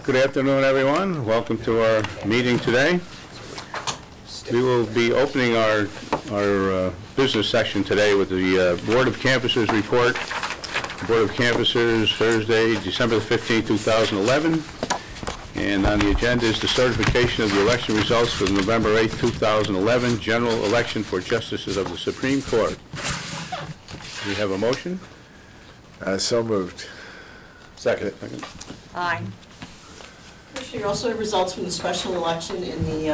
Good afternoon, everyone. Welcome to our meeting today. We will be opening our business section today with the Board of Canvassers report. The Board of Canvassers, Thursday, December the 15th, 2011. And on the agenda is the certification of the election results for the November 8th, 2011 general election for justices of the Supreme Court. Do we have a motion? So moved. Second. Aye. Commissioner, you also have results from the special election in the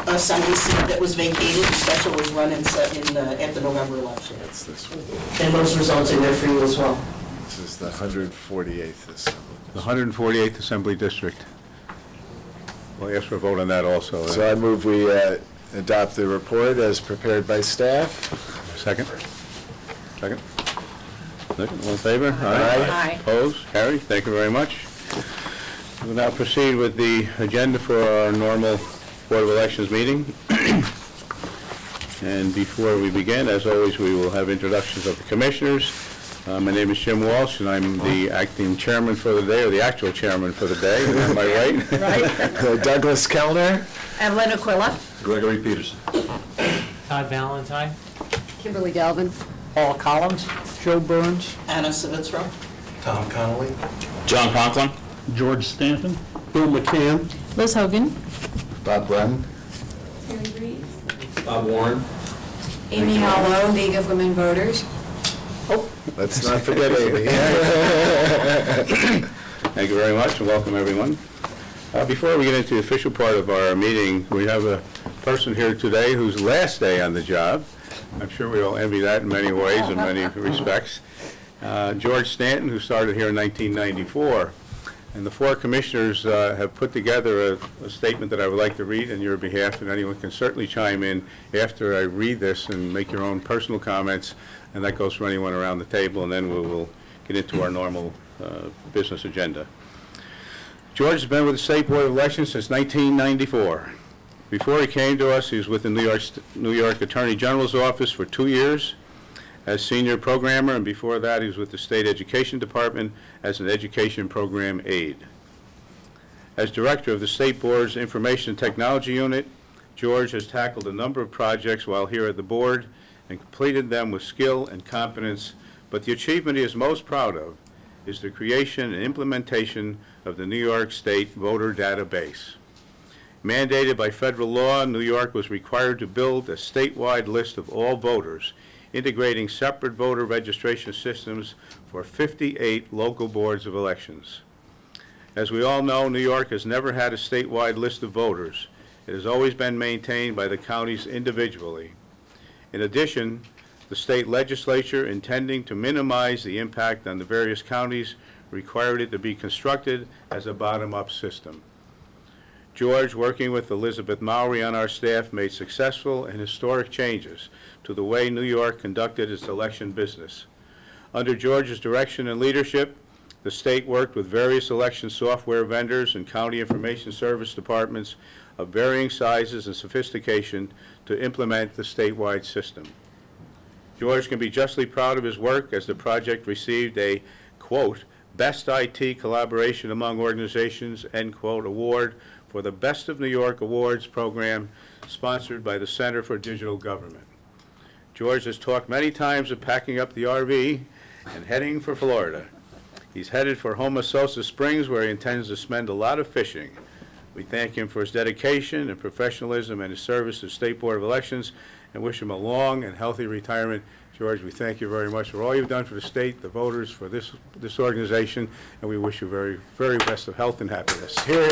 assembly seat that was vacated. The special was run at the November election. That's this one. And those results are there for you as well. This is the 148th Assembly. The 148th Assembly District. We'll ask for a vote on that also. So I move we adopt the report as prepared by staff. Second. Second. Second. All in favor? Aye. Opposed? Carried. Thank you very much. We'll now proceed with the agenda for our normal Board of Elections meeting. And before we begin, as always, we will have introductions of the commissioners. My name is Jim Walsh, and I'm the acting chairman for the day, or the actual chairman for the day. Am I right? Right. Douglas Kellner. Evelyn Aquila. Gregory Peterson. Todd Valentine. Kimberly Galvin. Paul Collins. Joe Burns. Anna Svizzero. Tom Connolly. John Conklin. George Stanton. Bill McCann. Liz Hogan. Bob Brehm. Bob Warren. Amy Hallow, League of Women Voters. Let's not forget Amy. Thank you very much, and welcome everyone. Before we get into the official part of our meeting, we have a person here today whose last day on the job. I'm sure we all envy that in many ways, in many respects. George Stanton, who started here in 1994. And the four commissioners have put together a statement that I would like to read on your behalf, and anyone can certainly chime in after I read this and make your own personal comments, and that goes for anyone around the table, and then we will get into our normal business agenda. George has been with the State Board of Elections since 1994. Before he came to us, he was with the New York Attorney General's office for 2 years as senior programmer, and before that he was with the State Education Department as an education program aide. As director of the State Board's Information Technology Unit, George has tackled a number of projects while here at the board and completed them with skill and competence, but the achievement he is most proud of is the creation and implementation of the New York State Voter Database. Mandated by federal law, New York was required to build a statewide list of all voters, integrating separate voter registration systems for 58 local boards of elections. As we all know, New York has never had a statewide list of voters. It has always been maintained by the counties individually. In addition, the state legislature, intending to minimize the impact on the various counties, required it to be constructed as a bottom-up system. George, working with Elizabeth Mowry on our staff, made successful and historic changes to the way New York conducted its election business. Under George's direction and leadership, the state worked with various election software vendors and county information service departments of varying sizes and sophistication to implement the statewide system. George can be justly proud of his work, as the project received a, quote, Best IT Collaboration Among Organizations, end quote, award for the Best of New York Awards program sponsored by the Center for Digital Government. George has talked many times of packing up the RV and heading for Florida. He's headed for Homosassa Springs, where he intends to spend a lot of fishing. We thank him for his dedication and professionalism and his service to the State Board of Elections, and wish him a long and healthy retirement. George, we thank you very much for all you've done for the state, the voters, for this organization, and we wish you very, very best of health and happiness. Here.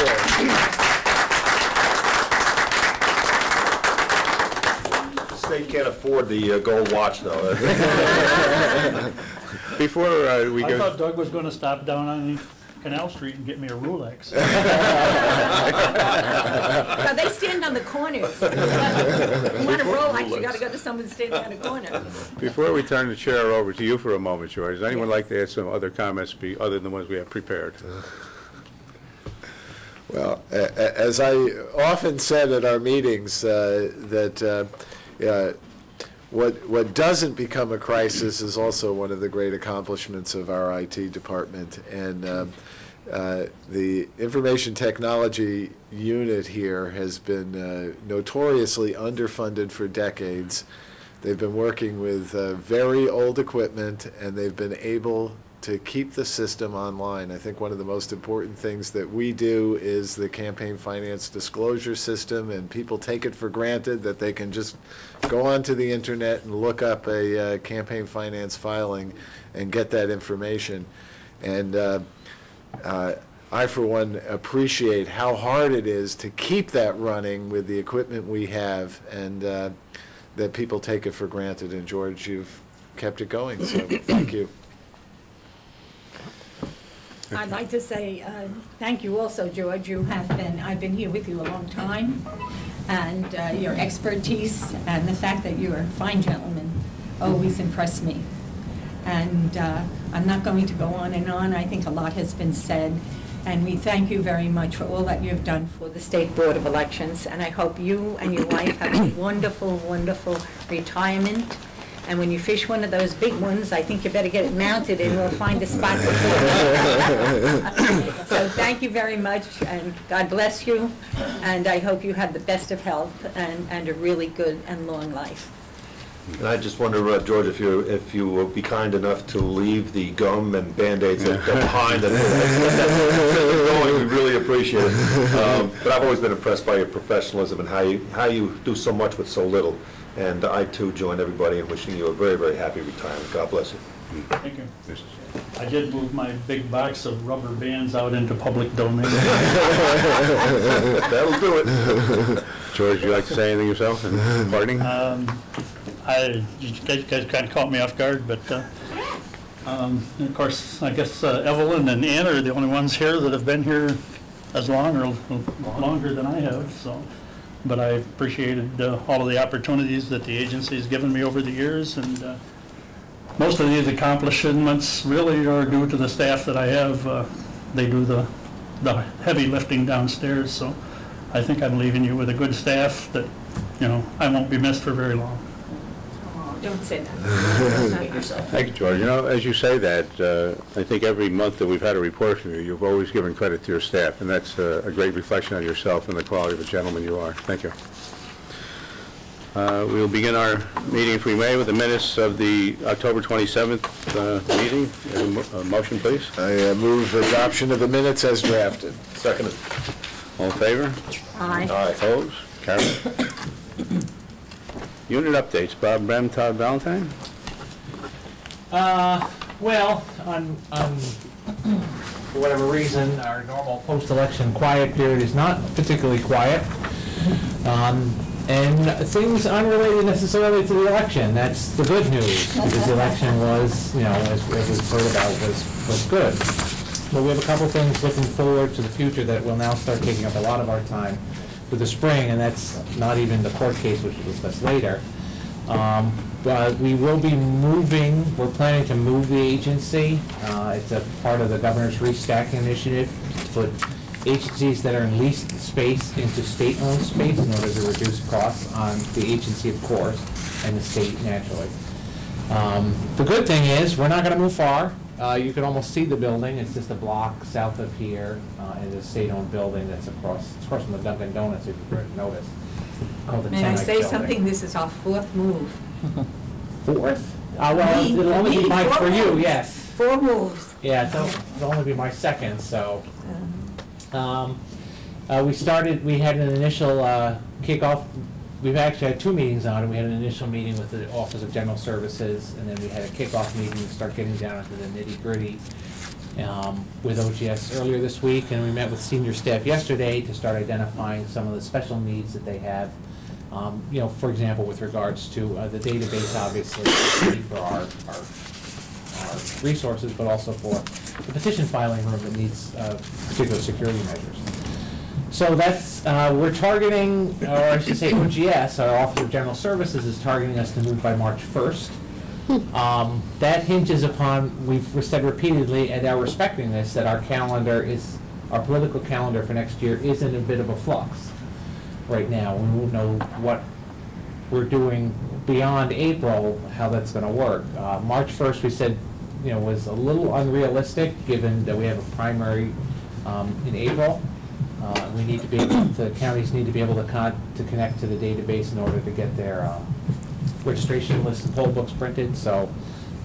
The state can't afford the gold watch, though. Before we I go... thought Doug was going to stop down on Canal Street and get me a Rolex. No, they stand on the corners. You want a Rolex, you got to go to someone standing on the corner. Before we turn the chair over to you for a moment, George, does anyone like to add some other comments other than the ones we have prepared? Well, as I often said at our meetings, what doesn't become a crisis is also one of the great accomplishments of our IT department. And The information technology unit here has been notoriously underfunded for decades. They've been working with very old equipment, and they've been able to keep the system online. I think one of the most important things that we do is the campaign finance disclosure system, and people take it for granted that they can just go onto the internet and look up a campaign finance filing and get that information. And I, for one, appreciate how hard it is to keep that running with the equipment we have, and that people take it for granted. And George, you've kept it going, so thank you. I'd like to say thank you also, George. I've been here with you a long time, and your expertise and the fact that you're a fine gentleman always impressed me. And I'm not going to go on and on. I think a lot has been said, and we thank you very much for all that you've done for the State Board of Elections, and I hope you and your wife have a wonderful, wonderful retirement. And when you fish one of those big ones, I think you better get it mounted and we'll find a spot for you. So thank you very much, and God bless you. And I hope you have the best of health and a really good and long life. And I just wonder, George, if you will be kind enough to leave the gum and Band-Aids behind and going, we really appreciate it. But I've always been impressed by your professionalism and how you do so much with so little. And I, too, join everybody in wishing you a very, very happy retirement. God bless you. Thank you. I did move my big box of rubber bands out into public domain. That'll do it. George, would you like to say anything yourself in parting? You guys kind of caught me off guard, but of course, I guess Evelyn and Ann are the only ones here that have been here as long or longer than I have. So. But I appreciated all of the opportunities that the agency has given me over the years, and most of these accomplishments really are due to the staff that I have. They do the heavy lifting downstairs, so I think I'm leaving you with a good staff that, I won't be missed for very long. Don't say that. Thank you, George. As you say that, I think every month that we've had a report from you, you've always given credit to your staff, and that's a great reflection on yourself and the quality of the gentleman you are. Thank you. We will begin our meeting, if we may, with the minutes of the October 27th meeting. A motion, please. I move adoption of the minutes as drafted. Seconded. All in favor? Aye. Aye. Opposed? Carried. Unit updates. Bob, Brehm, Todd, Valentine? Well, on for whatever reason, our normal post-election quiet period is not particularly quiet. And things unrelated necessarily to the election. That's the good news, because the election was, as we've heard about, was good. But we have a couple things looking forward to the future that will now start taking up a lot of our time for the spring, and that's not even the court case, which we'll discuss later. But we will be moving, we're planning to move the agency. It's a part of the governor's restacking initiative to put agencies that are in leased space into state-owned space in order to reduce costs on the agency, of course, and the state naturally. The good thing is we're not going to move far. You can almost see the building. It's just a block south of here, and it's a state-owned building that's across from the Dunkin' Donuts, if you've noticed. Called the May I 10X say building. something? This is our fourth move. Fourth? Well, it'll only be mine for you, yes. 4 moves. Yeah, it'll only be my second, so. We had an initial kickoff. We've actually had 2 meetings on it. We had an initial meeting with the Office of General Services, and then we had a kickoff meeting to start getting down into the nitty-gritty with OGS earlier this week, and we met with senior staff yesterday to start identifying some of the special needs that they have. For example, with regards to the database, obviously, for our resources, but also for the petition filing room that needs particular security measures. So that's, we're targeting, or I should say OGS, our Office of General Services, is targeting us to move by March 1st. That hinges upon, we've said repeatedly, and are respecting this, that our political calendar for next year is in a bit of a flux right now. We won't know what we're doing beyond April, how that's going to work. March 1st, we said, was a little unrealistic, given that we have a primary in April. We need to be able, the counties need to be able to connect to the database in order to get their registration list and poll books printed. So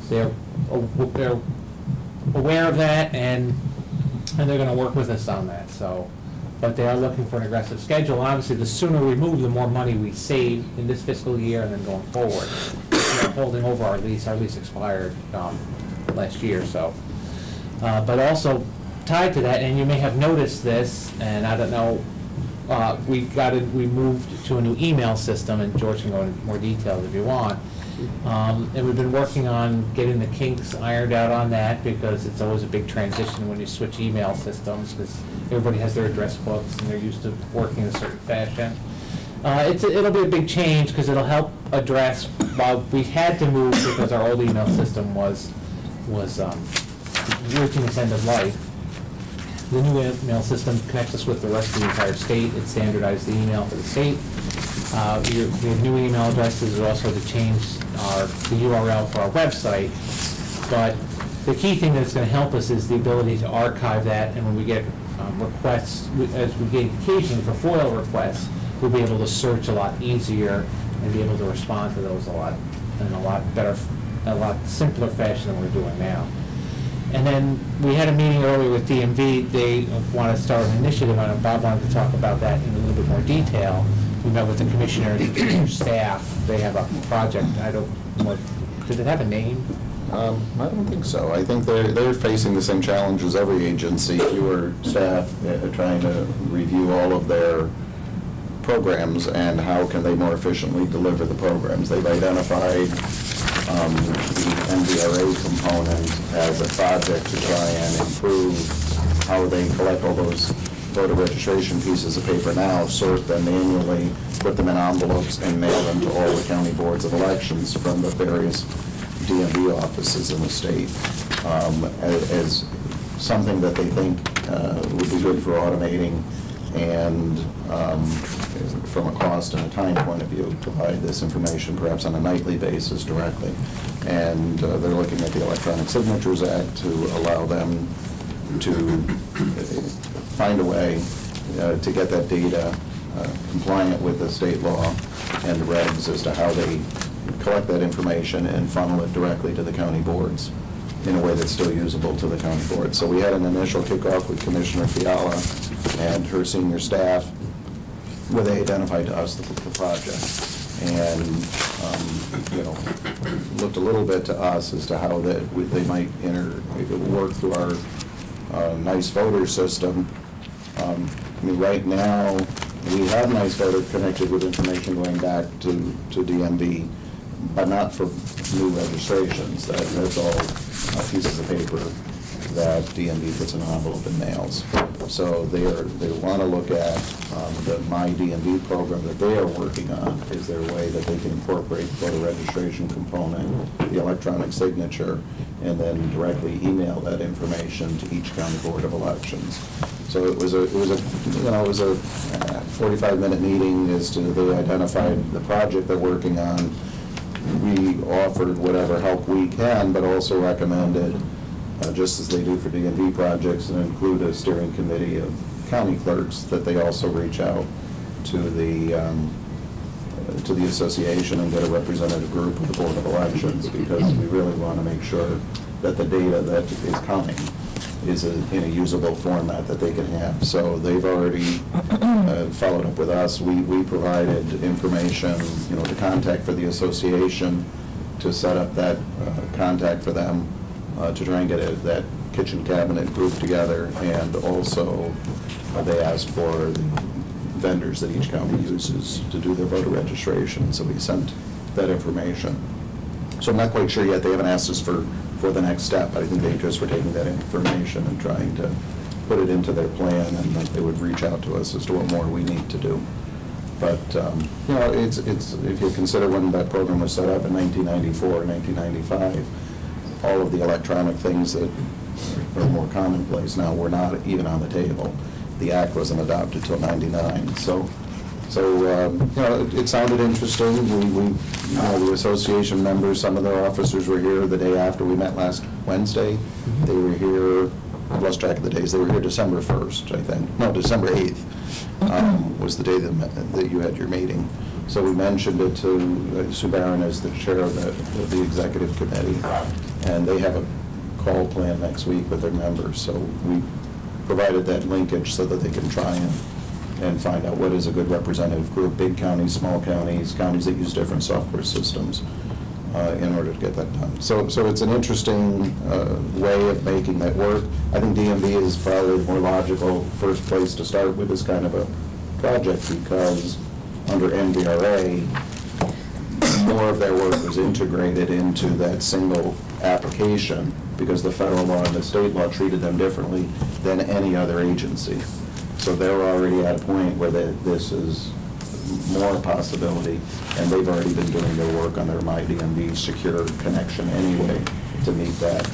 they're aware of that, and they're going to work with us on that. So, but they are looking for an aggressive schedule. Obviously, the sooner we move, the more money we save in this fiscal year and then going forward. We're holding over our lease. Our lease expired last year, so. But also tied to that, and you may have noticed this, and I don't know, we moved to a new email system, and George can go into more details if you want. And we've been working on getting the kinks ironed out on that, because it's always a big transition when you switch email systems, because everybody has their address books and they're used to working in a certain fashion. It'll be a big change, because it'll help address, while we had to move because our old email system was reaching its end of life. The new email system connects us with the rest of the entire state. It standardized the email for the state. We have new email addresses, also to change the URL for our website. But the key thing that's going to help us is the ability to archive that, and when we get requests, as we get occasionally for FOIL requests, we'll be able to search a lot easier and be able to respond to those in a lot better, a lot simpler fashion than we're doing now. And then we had a meeting earlier with DMV. They want to start an initiative on it. Bob wanted to talk about that in a little bit more detail. We met with the commissioners and their staff. They have a project. I don't know. Did it have a name? I don't think so. I think they're facing the same challenge as every agency. Fewer staff trying to review all of their programs and how can they more efficiently deliver the programs. They've identified the NVRA component as a project to try and improve how they collect all those voter registration pieces of paper now, sort them manually, put them in envelopes, and mail them to all the county boards of elections from the various DMV offices in the state, as something that they think would be good for automating and from a cost and a time point of view, provide this information perhaps on a nightly basis directly. And they're looking at the Electronic Signatures Act to allow them to find a way to get that data compliant with the state law and the regs as to how they collect that information and funnel it directly to the county boards in a way that's still usable to the county board. So we had an initial kickoff with Commissioner Fiala and her senior staff, where they identified to us the project and looked a little bit to us as to how they might work through our Nysboe system. I mean, right now we have Nysboe connected with information going back to DMV, but not for new registrations. That's all pieces of paper that DMV puts in an envelope and mails. So they want to look at the My DMV program that they are working on. Is there a way that they can incorporate the voter registration component, the electronic signature, and then directly email that information to each county board of elections? So it was a 45-minute meeting as to they identified the project they're working on. We offered whatever help we can, but also recommended, just as they do for DMV projects, and include a steering committee of county clerks, that they also reach out to the association and get a representative group of the Board of Elections, because we really want to make sure that the data that is coming is in a usable format that they can have. So they've already followed up with us. We provided information, the contact for the association, to set up that contact for them, to try and get that kitchen cabinet group together, and also they asked for the vendors that each county uses to do their voter registration, so we sent that information. So I'm not quite sure yet. They haven't asked us for the next step. I think they just were taking that information and trying to put it into their plan, and that they would reach out to us as to what more we need to do. But it's if you consider when that program was set up in 1994, 1995, all of the electronic things that are more commonplace now were not even on the table. The act wasn't adopted till '99. So it sounded interesting. The association members, some of their officers were here the day after we met last Wednesday. They were here I've lost track of the days. They were here December 1st, I think. No, December 8th was the day that you had your meeting. So we mentioned it to Sue Barron as the chair of the executive committee, and they have a call plan next week with their members. So we provided that linkage so that they can try and find out what is a good representative group, big counties, small counties, counties that use different software systems in order to get that done. So it's an interesting way of making that work. I think DMV is probably the more logical first place to start with this kind of a project because under NVRA, more of their work was integrated into that single application because the federal law and the state law treated them differently than any other agency. So they're already at a point where this is more a possibility, and they've already been doing their work on their MyDMV secure connection anyway to meet that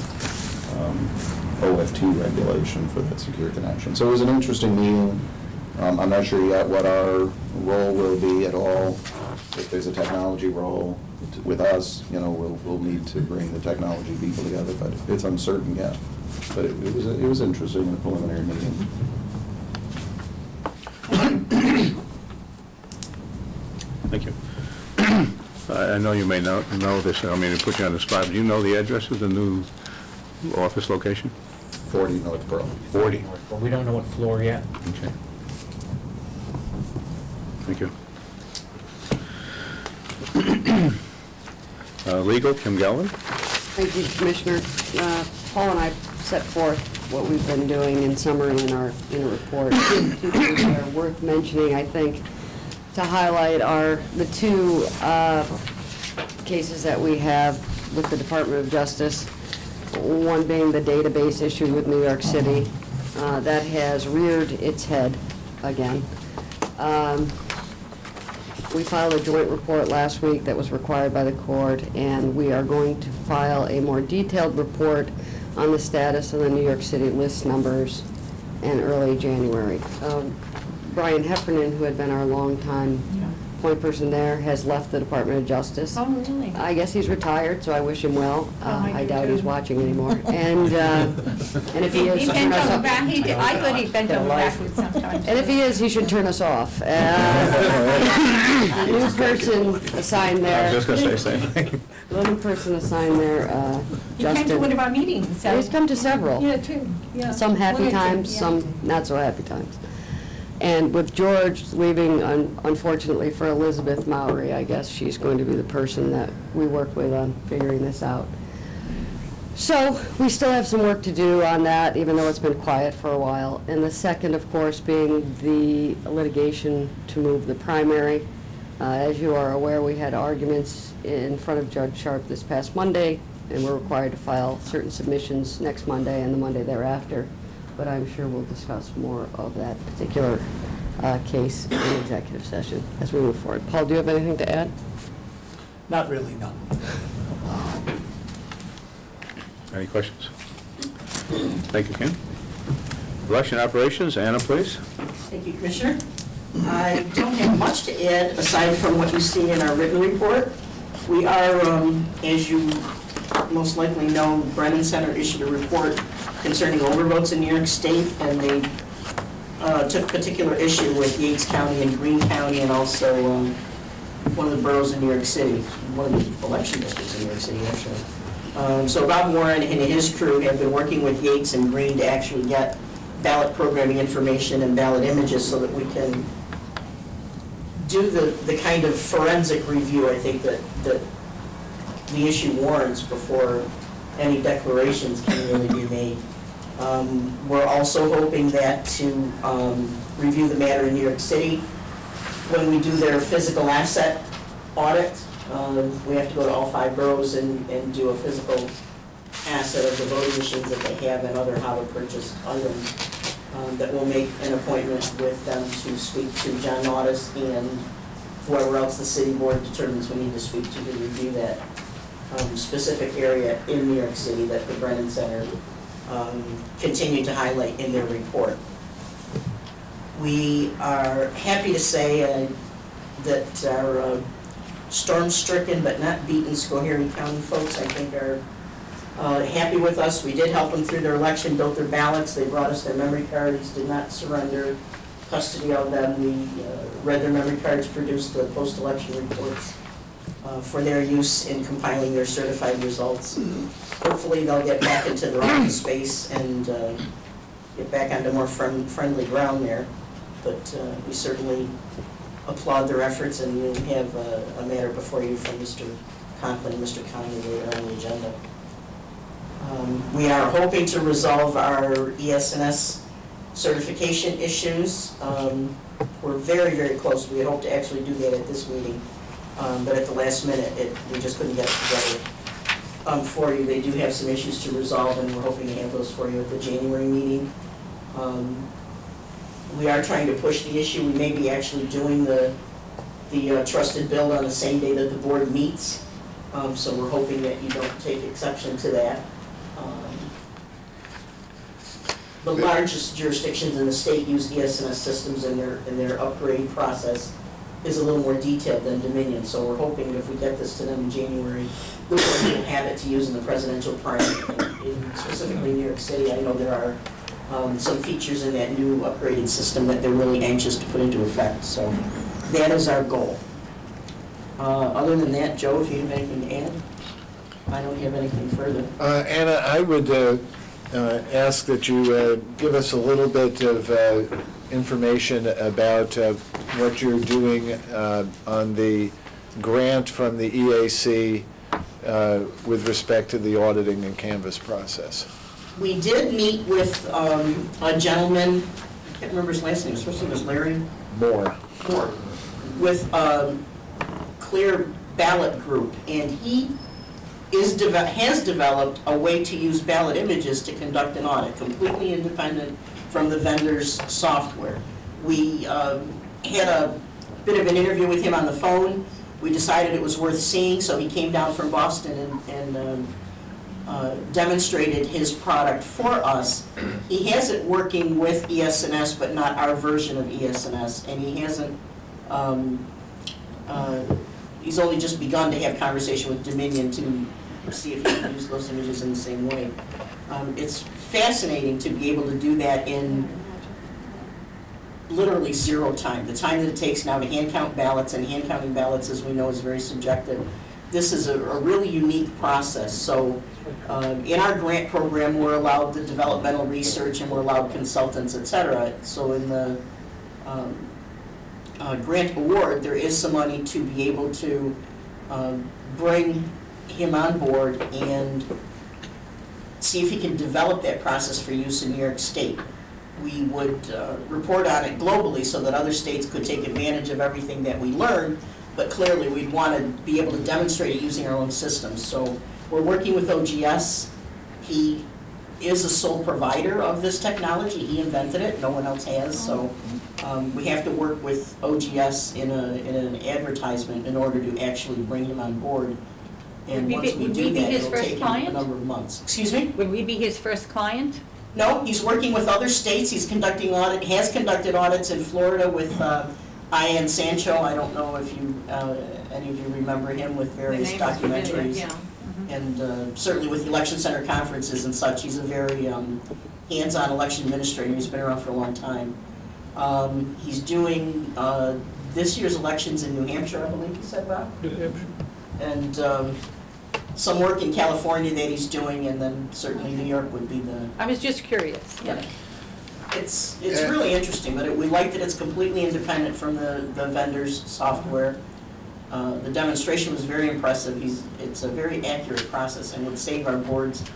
OFT regulation for that secure connection. So it was an interesting meeting. I'm not sure yet what our role will be at all. If there's a technology role with us, you know, we'll need to bring the technology people together, but it's uncertain yet. But it was interesting in the preliminary meeting. Thank you. I know you may know this, I mean, to put you on the spot. Do you know the address of the new office location? 40 North Brehm. 40. But we don't know what floor yet. Okay. Thank you. Legal, Kim Galvin. Thank you, Commissioner. Paul and I set forth what we've been doing in summary in a report. Two things that are worth mentioning, I think, to highlight are the two cases that we have with the Department of Justice. One being the database issue with New York City. That has reared its head again. We filed a joint report last week that was required by the court, and we are going to file a more detailed report on the status of the New York City list numbers in early January. Brian Heffernan, who had been our longtime point person there, has left the Department of Justice. Oh, really? I guess he's retired, so I wish him well. I doubt he's watching anymore. And if he is, He bent over back. I thought he bent over backwards sometimes. and if he is, he should turn us off. New person assigned I there. was just going to say the same thing. New person assigned there, He came to one Justin. of our meetings, so. He's come to several. Yeah, too, yeah. Some One happy or two, times, yeah. some not so happy times. And with George leaving, unfortunately for Elizabeth Mowry, I guess she's going to be the person that we work with on figuring this out. So we still have some work to do on that, even though it's been quiet for a while. And the second, of course, being the litigation to move the primary. As you are aware, we had arguments in front of Judge Sharp this past Monday, and we're required to file certain submissions next Monday and the Monday thereafter. But I'm sure we'll discuss more of that particular case in executive session as we move forward. Paul, do you have anything to add? Not really, no. Any questions? Thank you, Kim. Election operations, Anna, please. Thank you, Commissioner. I don't have much to add aside from what you see in our written report. We are, as you most likely know, Brennan Center issued a report concerning overvotes in New York State, and they took particular issue with Yates County and Greene County, and also one of the boroughs in New York City, one of the election districts in New York City, actually. So Bob Warren and his crew have been working with Yates and Greene to actually get ballot programming information and ballot images so that we can do the kind of forensic review, I think, that the issue warrants before any declarations can really be made. We're also hoping that to review the matter in New York City. When we do their physical asset audit, we have to go to all 5 boroughs and do a physical asset of the voting machines that they have and other how to purchase items. That will make an appointment with them to speak to John Naudis and whoever else the city board determines we need to speak to review that specific area in New York City that the Brennan Center continued to highlight in their report. We are happy to say that our storm-stricken but not beaten Schoharie County folks, I think, are happy with us. We did help them through their election, built their ballots, they brought us their memory cards, did not surrender custody of them. We read their memory cards, produced the post-election reports for their use in compiling their certified results. Hopefully they'll get back into their office space and get back onto more friendly ground there. But we certainly applaud their efforts, and we'll have a matter before you from Mr. Conklin and Mr. Conley later on the agenda. We are hoping to resolve our ES&S certification issues. We're very, very close. We hope to actually do that at this meeting, but at the last minute, we just couldn't get it together for you. They do have some issues to resolve, and we're hoping to have those for you at the January meeting. We are trying to push the issue. We may be actually doing the trusted build on the same day that the board meets, so we're hoping that you don't take exception to that. The largest jurisdictions in the state use ES&S systems, and their upgrade process is a little more detailed than Dominion. So we're hoping that if we get this to them in January, the board will have it to use in the presidential primary. In specifically New York City, I know there are some features in that new upgraded system that they're really anxious to put into effect. So that is our goal. Other than that, Joe, if you have anything to add? I don't have anything further. Anna, I would ask that you give us a little bit of information about what you're doing on the grant from the EAC with respect to the auditing and canvas process. We did meet with a gentleman, I can't remember his last name, his first name was Larry? Moore. With Clear Ballot Group, and he has developed a way to use ballot images to conduct an audit, completely independent from the vendor's software. We had a bit of an interview with him on the phone. We decided it was worth seeing, so he came down from Boston and demonstrated his product for us. He has it working with ES&S, but not our version of ES&S, and he hasn't, he's only just begun to have conversation with Dominion to see if he can use those images in the same way. It's fascinating to be able to do that in literally zero time. The time that it takes now to hand count ballots, and hand counting ballots, as we know, is very subjective. This is a really unique process. So in our grant program, we're allowed the developmental research, and we're allowed consultants, et cetera. So in the grant award, there is some money to be able to bring him on board and see if he can develop that process for use in New York State. We would report on it globally so that other states could take advantage of everything that we learn, but clearly we'd want to be able to demonstrate it using our own systems. So we're working with OGS. He is a sole provider of this technology. He invented it, no one else has, so we have to work with OGS in an advertisement in order to actually bring him on board. And once we do that, it'll take him a number of months. Excuse me? Would we be his first client? No, he's working with other states. He's conducting has conducted audits in Florida with Ian Sancho. I don't know if you any of you remember him with various documentaries. Yeah. And certainly with the election center conferences and such, he's a very hands-on election administrator. He's been around for a long time. He's doing this year's elections in New Hampshire, I believe you said, Bob? New Hampshire. And some work in California that he's doing, and then certainly New York would be the... I was just curious. Yeah. It's really interesting, but we like that it's completely independent from the vendor's software. The demonstration was very impressive. It's a very accurate process and would save our boards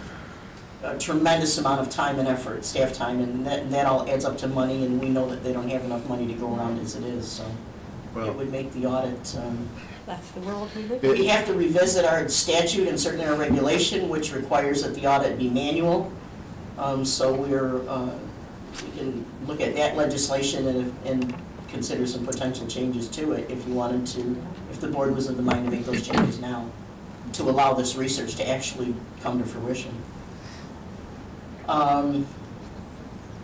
a tremendous amount of time and effort, staff time, and that all adds up to money, and we know that they don't have enough money to go around as it is, so it would make the audit... That's the world we live in. We have to revisit our statute and certainly our regulation, which requires that the audit be manual. So we can look at that legislation and consider some potential changes to it if you wanted to, if the board was of the mind to make those changes now, to allow this research to actually come to fruition.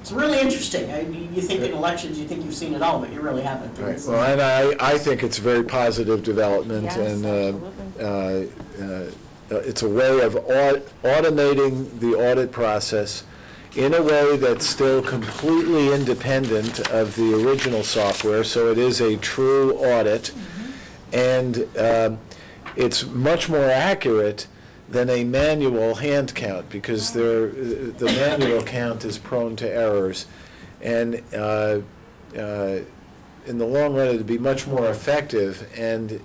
It's really interesting. You think in elections, you think you've seen it all, but you really haven't. Right. Well, and I think it's a very positive development, Yes, and it's a way of automating the audit process in a way that's still completely independent of the original software, so it is a true audit, and it's much more accurate than a manual hand count, because the manual count is prone to errors, and in the long run it'd be much more effective, and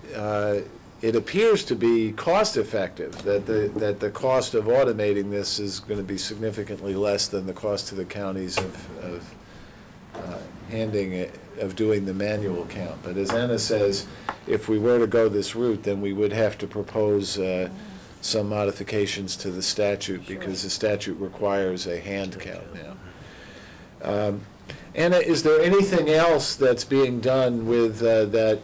it appears to be cost effective, that the cost of automating this is going to be significantly less than the cost to the counties of doing the manual count. But as Anna says, if we were to go this route, then we would have to propose some modifications to the statute, because the statute requires a hand count now. Anna, is there anything else that's being done with that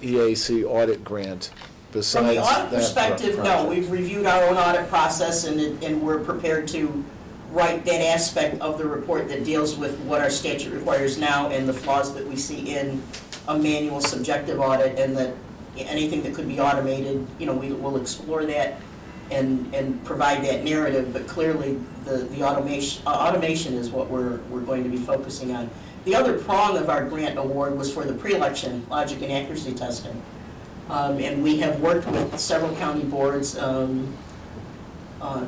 EAC audit grant besides From the audit that perspective, no. project? We've reviewed our own audit process, and we're prepared to write that aspect of the report that deals with what our statute requires now and the flaws that we see in a manual subjective audit, and that anything that could be automated, you know, we'll explore that and provide that narrative, but clearly the automation is what we're going to be focusing on. The other prong of our grant award was for the pre-election logic and accuracy testing. And we have worked with several county boards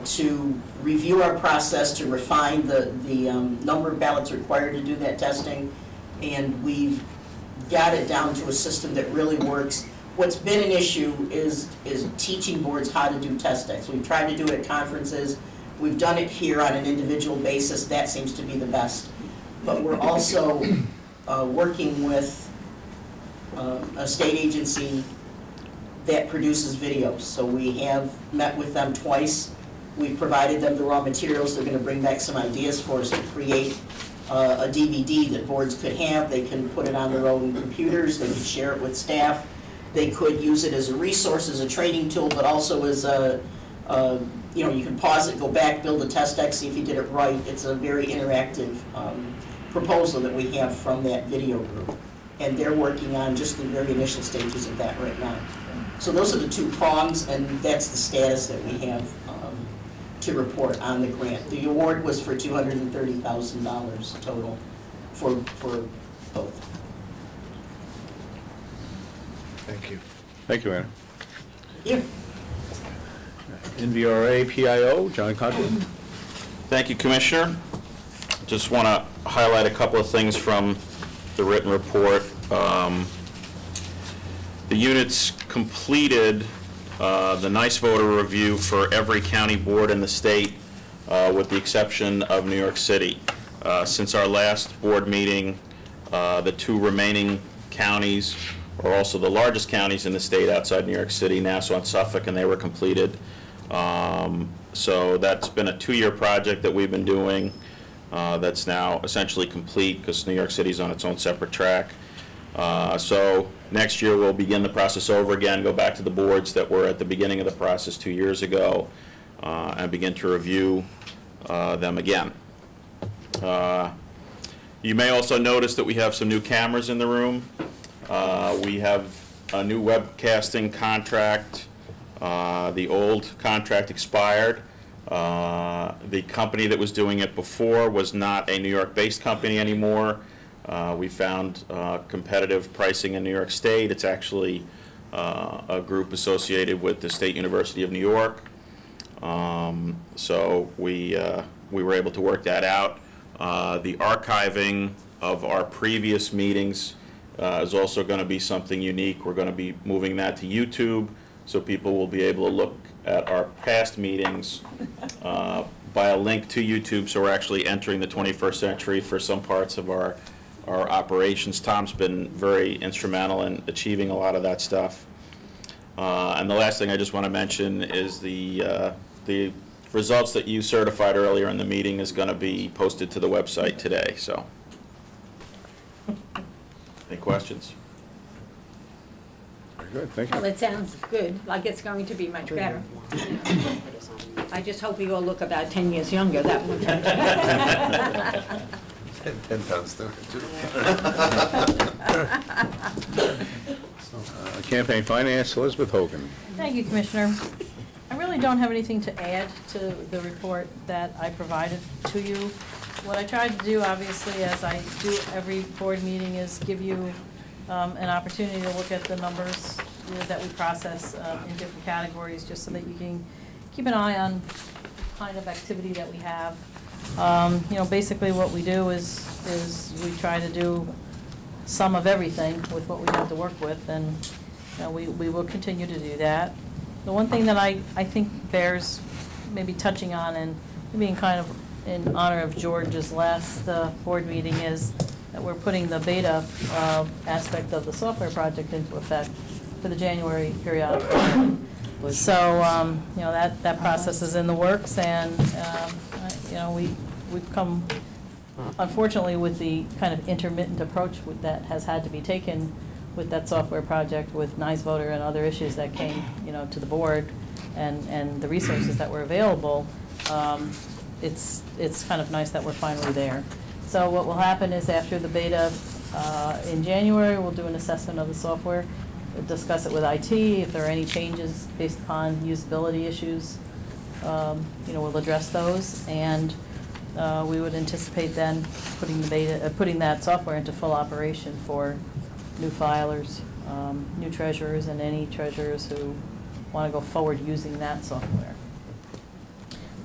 to review our process, to refine the number of ballots required to do that testing, and we've got it down to a system that really works. What's been an issue is teaching boards how to do test decks. We've tried to do it at conferences. We've done it here on an individual basis. That seems to be the best. But we're also working with a state agency that produces videos. So we have met with them twice. We've provided them the raw materials. They're going to bring back some ideas for us to create a DVD that boards could have. They can put it on their own computers. They can share it with staff. They could use it as a resource, as a training tool, but also as a, you know, you can pause it, go back, build a test deck, see if you did it right. It's a very interactive proposal that we have from that video group. And they're working on just the very initial stages of that right now. So those are the two prongs, and that's the status that we have to report on the grant. The award was for $230,000 total for both. Thank you. Thank you, Anna. Yeah. NVRA PIO, John Conklin. Thank you, Commissioner. Just want to highlight a couple of things from the written report. The units completed the Nysboe review for every county board in the state, with the exception of New York City. Since our last board meeting, the two remaining counties are also the largest counties in the state outside New York City, Nassau and Suffolk, and they were completed. So that's been a 2-year project that we've been doing that's now essentially complete, because New York City's on its own separate track. So next year we'll begin the process over again, go back to the boards that were at the beginning of the process 2 years ago, and begin to review them again. You may also notice that we have some new cameras in the room. We have a new webcasting contract. The old contract expired. The company that was doing it before was not a New York-based company anymore. We found competitive pricing in New York State. It's actually a group associated with the State University of New York. So we were able to work that out. The archiving of our previous meetings is also going to be something unique. We're going to be moving that to YouTube, so people will be able to look at our past meetings by a link to YouTube. So we're actually entering the 21st century for some parts of our operations. Tom's been very instrumental in achieving a lot of that stuff. And the last thing I just want to mention is the results that you certified earlier in the meeting is going to be posted to the website today. So, any questions? Very good, thank you. Well, it sounds good, like it's going to be much better. I just hope we all look about 10 years younger, that would be. 10 pounds too. Campaign Finance, Elizabeth Hogan. Thank you, Commissioner. I really don't have anything to add to the report that I provided to you. What I tried to do, obviously, as I do every board meeting, is give you an opportunity to look at the numbers that we process in different categories, just so that you can keep an eye on the kind of activity that we have. You know, basically what we do is we try to do some of everything with what we have to work with, and you know, we will continue to do that. The one thing that I think bears maybe touching on, and being kind of in honor of George's last board meeting, is that we're putting the beta aspect of the software project into effect for the January periodic. So you know, that process is in the works, and you know, we've come, unfortunately, with the kind of intermittent approach that has had to be taken with that software project, with Nysboe and other issues that came, you know, to the board, and the resources that were available. It's kind of nice that we're finally there. So what will happen is, after the beta in January, we'll do an assessment of the software, discuss it with IT. If there are any changes based upon usability issues, you know, we'll address those, and we would anticipate then putting that software into full operation for new filers, new treasurers, and any treasurers who want to go forward using that software.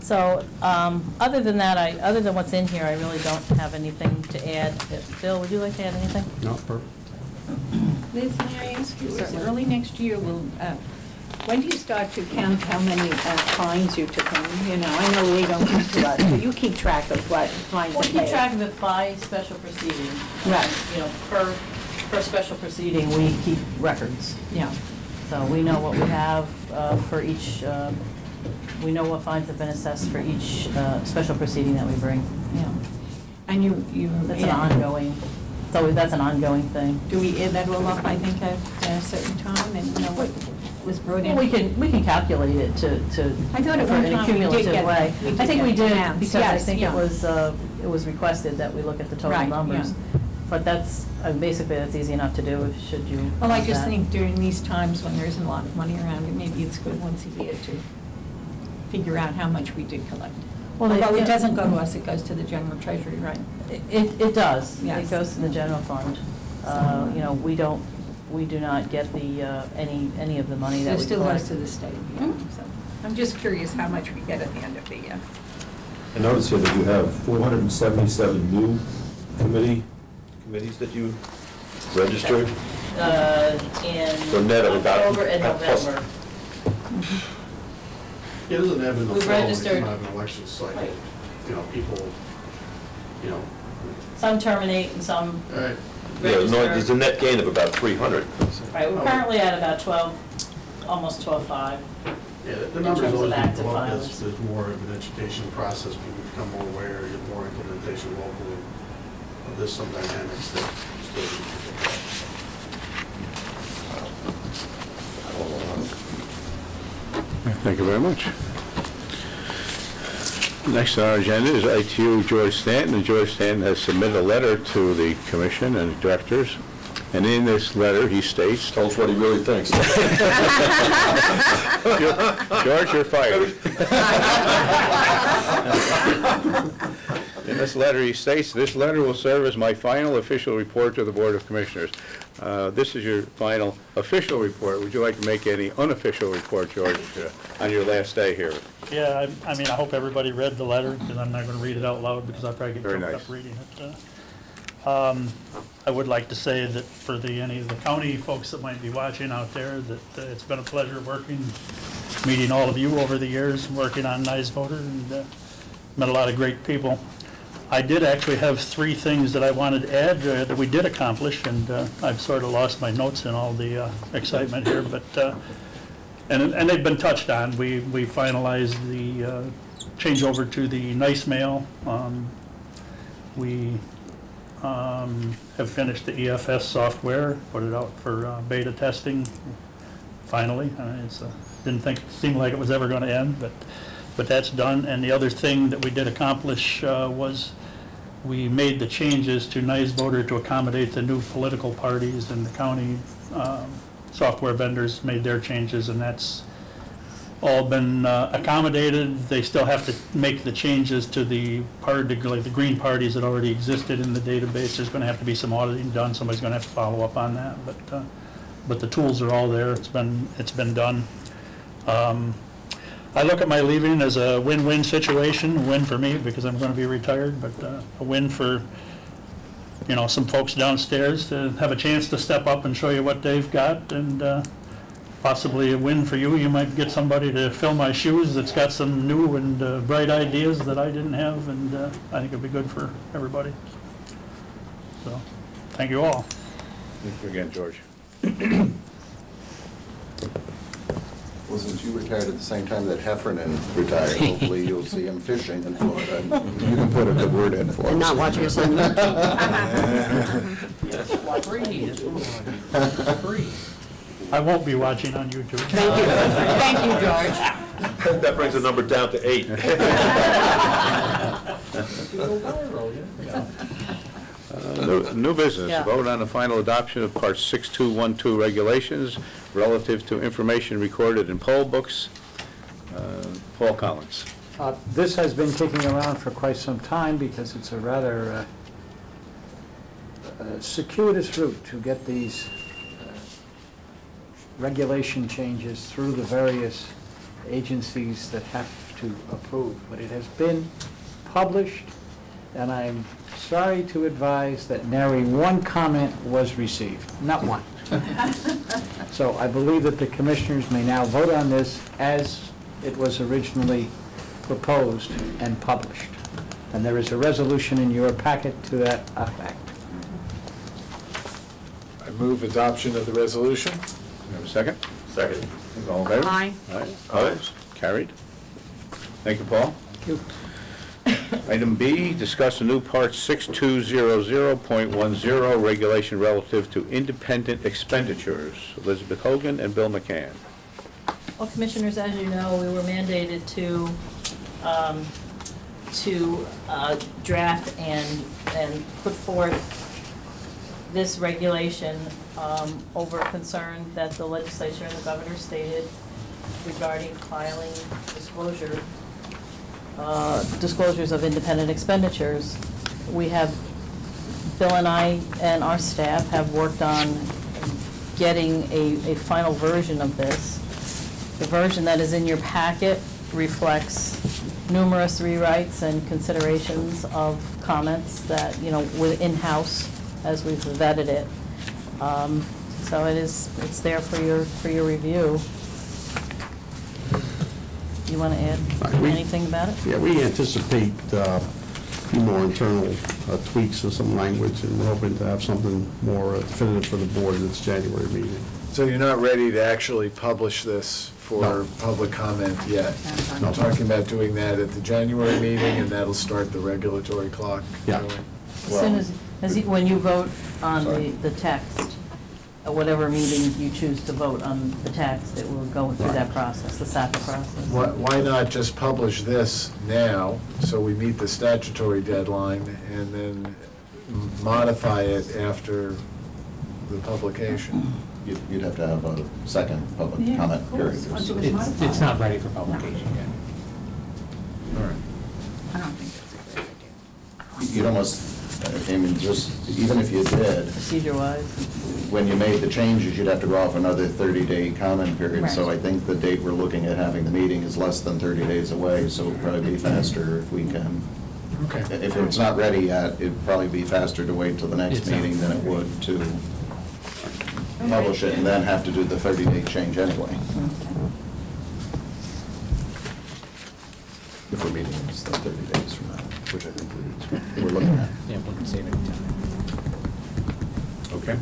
So other than that, other than what's in here, I really don't have anything to add. Bill, would you like to add anything? No, perfect. Liz, may I ask you, is early next year, when do you start to count how many fines you took in? You know, I know they don't keep to us, but you keep track of what fines are paid. We keep track of it by special proceeding. Right. You know, per special proceeding, we keep records. Yeah. So we know what we have for each, we know what fines have been assessed for each special proceeding that we bring. Yeah. And that's an ongoing, so that's an ongoing thing. Do we add that all up, I think, at a certain time, and you know what was brought in? Well, we can calculate it to I thought at for one an time we did accumulative get, way. I think we did, because I yes, think yeah. it was requested that we look at the total Right, numbers. yeah. But that's, basically, that's easy enough to do, should you. Well, I want just that. think during these times when there isn't a lot of money around, maybe it's good once a year to figure out how much we did collect. Well, Although it doesn't go to us, it goes to the general treasury, right? It does. Yes. It goes to the general fund. You know, we do not get the, any of the money that It we still collect. goes to the state. Yeah. So I'm just curious how much we get at the end of the year. I notice here that you have 477 new committees that you registered. In net of about- October and plus- November. It doesn't ebb and We've flow, registered- it's not an election cycle. Right. You know, people, you know. Some terminate and some Right. Yeah, no, register. there's a net gain of about 300. Right, we're currently at about 12, almost 12.5. Yeah, the in numbers terms of always active go up filers. as there's more of an education process, people become more aware, you get more implementation locally. There's some dynamics that still need to be looked at. Thank you very much. Next on our agenda is ITU George Stanton, and George Stanton has submitted a letter to the commission and directors, and in this letter he states... Tell us what he really thinks. George, you're fired. In this letter he states, "This letter will serve as my final official report to the Board of Commissioners." This is your final official report. Would you like to make any unofficial report, George, on your last day here? Yeah, I mean, I hope everybody read the letter, because I'm not going to read it out loud, because I'll probably get Very choked nice. up reading it. I would like to say that for any of the county folks that might be watching out there, that it's been a pleasure meeting all of you over the years, working on Nysboe, and met a lot of great people. I did actually have 3 things that I wanted to add that we did accomplish, and I've sort of lost my notes in all the excitement here, but and they've been touched on. We finalized the changeover to the nice mail. We have finished the EFS software, put it out for beta testing. Finally, didn't seem like it was ever going to end, but that's done. And the other thing that we did accomplish was we made the changes to Nysboe to accommodate the new political parties, and the county software vendors made their changes, and that's all been accommodated. They still have to make the changes to the like the green parties that already existed in the database. There's going to have to be some auditing done. Somebody's going to have to follow up on that. But the tools are all there. It's been done. I look at my leaving as a win-win situation. A win for me because I'm going to be retired, but a win for some folks downstairs to have a chance to step up and show you what they've got, and possibly a win for you. You might get somebody to fill my shoes that's got some new and bright ideas that I didn't have, and I think it'll be good for everybody. So, thank you all. Thank you again, George. Well, since you retired at the same time that Heffernan retired, hopefully you'll see him fishing in Florida, and you can put a good word in for us. And not watching us on Free. I won't be watching on YouTube. Thank you. Thank you, George. That brings the number down to 8. New business, Yeah. vote on the final adoption of Part 6212 regulations relative to information recorded in poll books. Paul Collins. This has been kicking around for quite some time because it's a rather circuitous route to get these regulation changes through the various agencies that have to approve. But it has been published, and I'm sorry to advise that nary one comment was received, not one. So I believe that the commissioners may now vote on this as it was originally proposed and published. And there is a resolution in your packet to that effect. I move adoption of the resolution. You have a second? Second. All in favor? Aye. Opposed? Carried. Thank you, Paul. Thank you. Item B, discuss a new Part 6200.10 regulation relative to independent expenditures. Elizabeth Hogan and Bill McCann. Well, Commissioners, as you know, we were mandated to draft and put forth this regulation over concern that the legislature and the governor stated regarding filing disclosures of independent expenditures. We have, Bill and I and our staff have worked on getting a final version of this. The version that is in your packet reflects numerous rewrites and considerations of comments that, with in-house as we've vetted it. So it's there for your review. You want to add anything about it? Yeah, we anticipate a few more internal tweaks of some language, and we're hoping to have something more definitive for the board at its January meeting. So you're not ready to actually publish this for public comment yet? I'm talking about doing that at the January meeting, and that'll start the regulatory clock? Yeah. going? As soon as when you vote on the text, at whatever meeting you choose to vote on the text, it will go through that process, the SAPA process. Why not just publish this now, so we meet the statutory deadline, and then modify it after the publication? You'd have to have a second public comment period. It's not ready for publication yet. All right. I don't think that's a great idea. You'd almost, just, even if you did, Procedure-wise. when you made the changes, you'd have to go off another 30-day comment period. Right. So I think the date we're looking at having the meeting is less than 30 days away, so it'll probably be faster if we can. Okay. If it's not ready yet, it'd probably be faster to wait till the next It's not. meeting than it would to publish it and then have to do the 30-day change anyway. If we're meeting less than 30 days from now, which I think we're looking at. Yeah, we can save any time. Okay.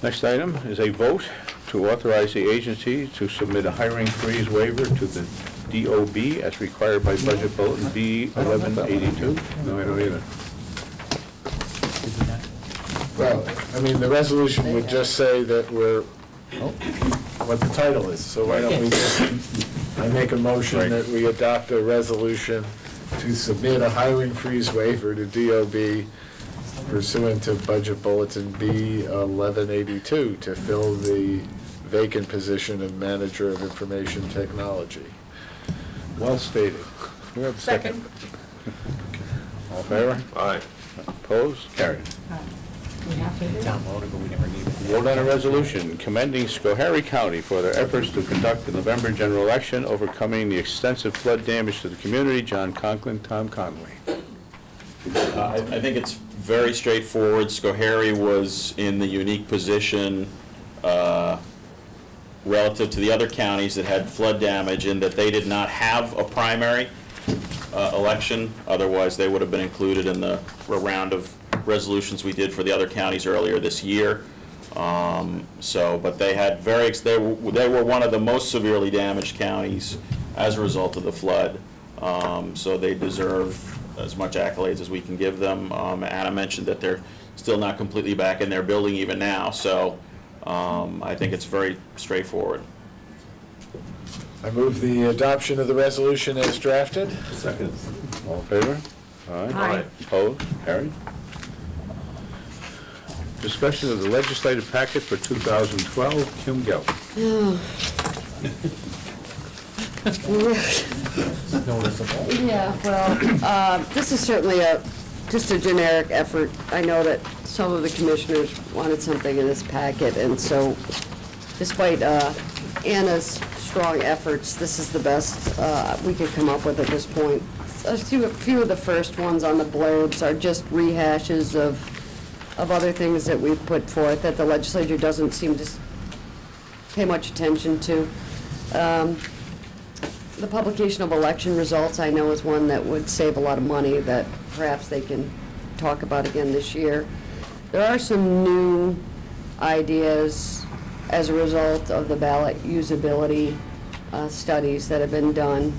Next item is a vote to authorize the agency to submit a hiring freeze waiver to the DOB as required by Budget Bulletin B 1182. No, I don't either. Well, I mean, the resolution would just say that we're, what the title is, so why don't we just, I make a motion that we adopt a resolution to submit a hiring freeze waiver to DOB pursuant to Budget Bulletin B 1182 to fill the vacant position of Manager of Information Technology. Well stated. We have a second. All in favor? Aye. Opposed? Carried. We have to do that. Vote on a resolution commending Schoharie County for their efforts to conduct the November general election, overcoming the extensive flood damage to the community. John Conklin, Tom Conway. I think it's very straightforward. Schoharie was in the unique position relative to the other counties that had flood damage in that they did not have a primary election. Otherwise, they would have been included in the round of resolutions we did for the other counties earlier this year. But they had they were one of the most severely damaged counties as a result of the flood. So they deserve as much accolades as we can give them. Anna mentioned that they're still not completely back in their building even now. So I think it's very straightforward. I move the adoption of the resolution as drafted. Second. All in favor? Aye. Opposed? Carried. Discussion of the legislative packet for 2012. Kim Galvin. Yeah, well, this is certainly just a generic effort. I know that some of the commissioners wanted something in this packet, and so despite Anna's strong efforts, this is the best we could come up with at this point. A few of the first ones on the blurbs are just rehashes of other things that we've put forth that the legislature doesn't seem to pay much attention to. The publication of election results, I know, is one that would save a lot of money that perhaps they can talk about again this year. There are some new ideas as a result of the ballot usability studies that have been done.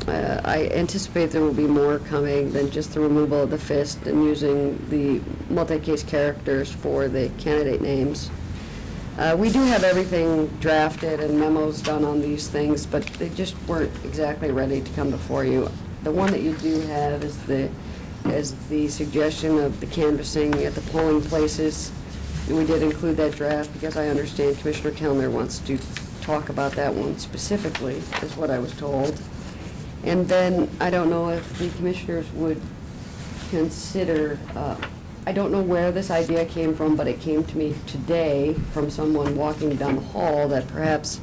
I anticipate there will be more coming than just the removal of the fist and using the multi-case characters for the candidate names. We do have everything drafted and memos done on these things, but they just weren't exactly ready to come before you. The one that you do have is the suggestion of the canvassing at the polling places. We did include that draft because I understand Commissioner Kellner wants to talk about that one specifically, is what I was told. And then I don't know if the commissioners would consider, I don't know where this idea came from, but it came to me today from someone walking down the hall that perhaps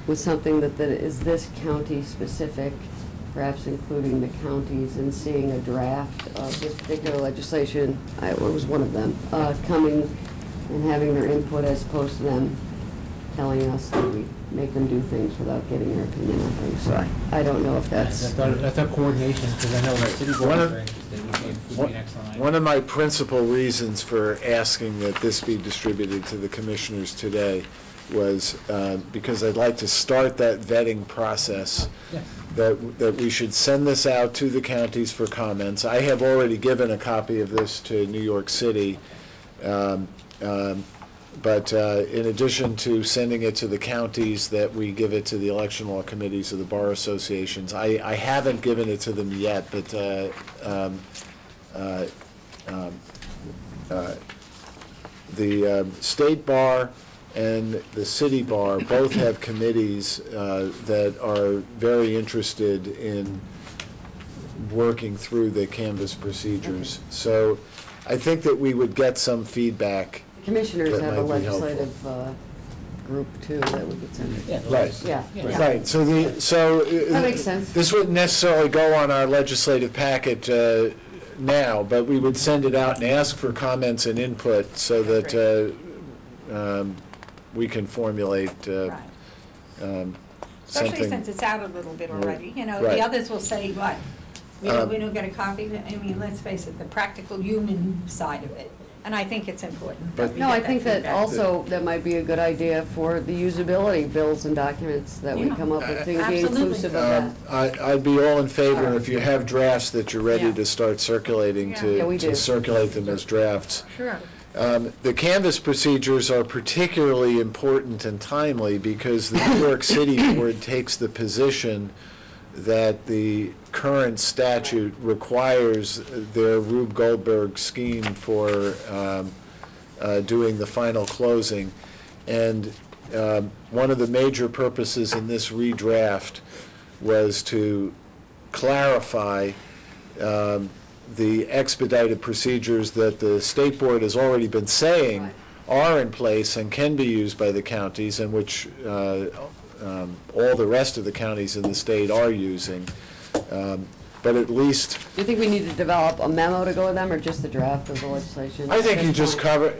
was something that is this county specific, perhaps including the counties and seeing a draft of this particular legislation, it was one of them, coming and having their input as opposed to them telling us that we make them do things without getting their opinion on things. So I don't know if that's... That's a coordination, because I know that city board is very interested would be an excellent idea. One of my principal reasons for asking that this be distributed to the commissioners today was because I'd like to start that vetting process. Yes. That we should send this out to the counties for comments. I have already given a copy of this to New York City. But in addition to sending it to the counties, that we give it to the election law committees of the bar associations. I haven't given it to them yet, but the state bar and the city bar both have committees that are very interested in working through the canvass procedures. So I think that we would get some feedback. Commissioners have a legislative group too that we could send it. Yeah, Right. Yeah. Right. So that makes sense. This wouldn't necessarily go on our legislative packet now, but we would send it out and ask for comments and input so that we can formulate Especially something. since it's out a little bit already. You know, Right. the others will say, what? We don't get a copy. I mean, let's face it, the practical human side of it. And I think it's important. But- No, I think that also, that might be a good idea for the usability bills and documents that we come up with to be Absolutely. inclusive of that. I'd be all in favor if you have drafts that you're ready to start circulating, Yeah. Yeah, we do. to circulate them as drafts. Sure. The canvass procedures are particularly important and timely because the New York City Board takes the position that the current statute requires their Rube Goldberg scheme for doing the final closing. And one of the major purposes in this redraft was to clarify the expedited procedures that the state board has already been saying are in place and can be used by the counties, and which all the rest of the counties in the state are using. But at least... Do you think we need to develop a memo to go with them, or just the draft of the legislation? I think you just cover...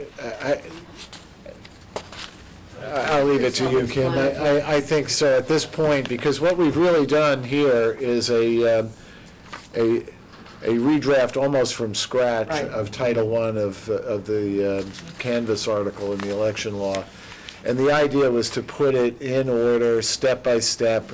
I'll leave it to you, Kim. I think so at this point, because what we've really done here is a redraft almost from scratch of Title I of the Canvas article in the election law. And the idea was to put it in order, step by step,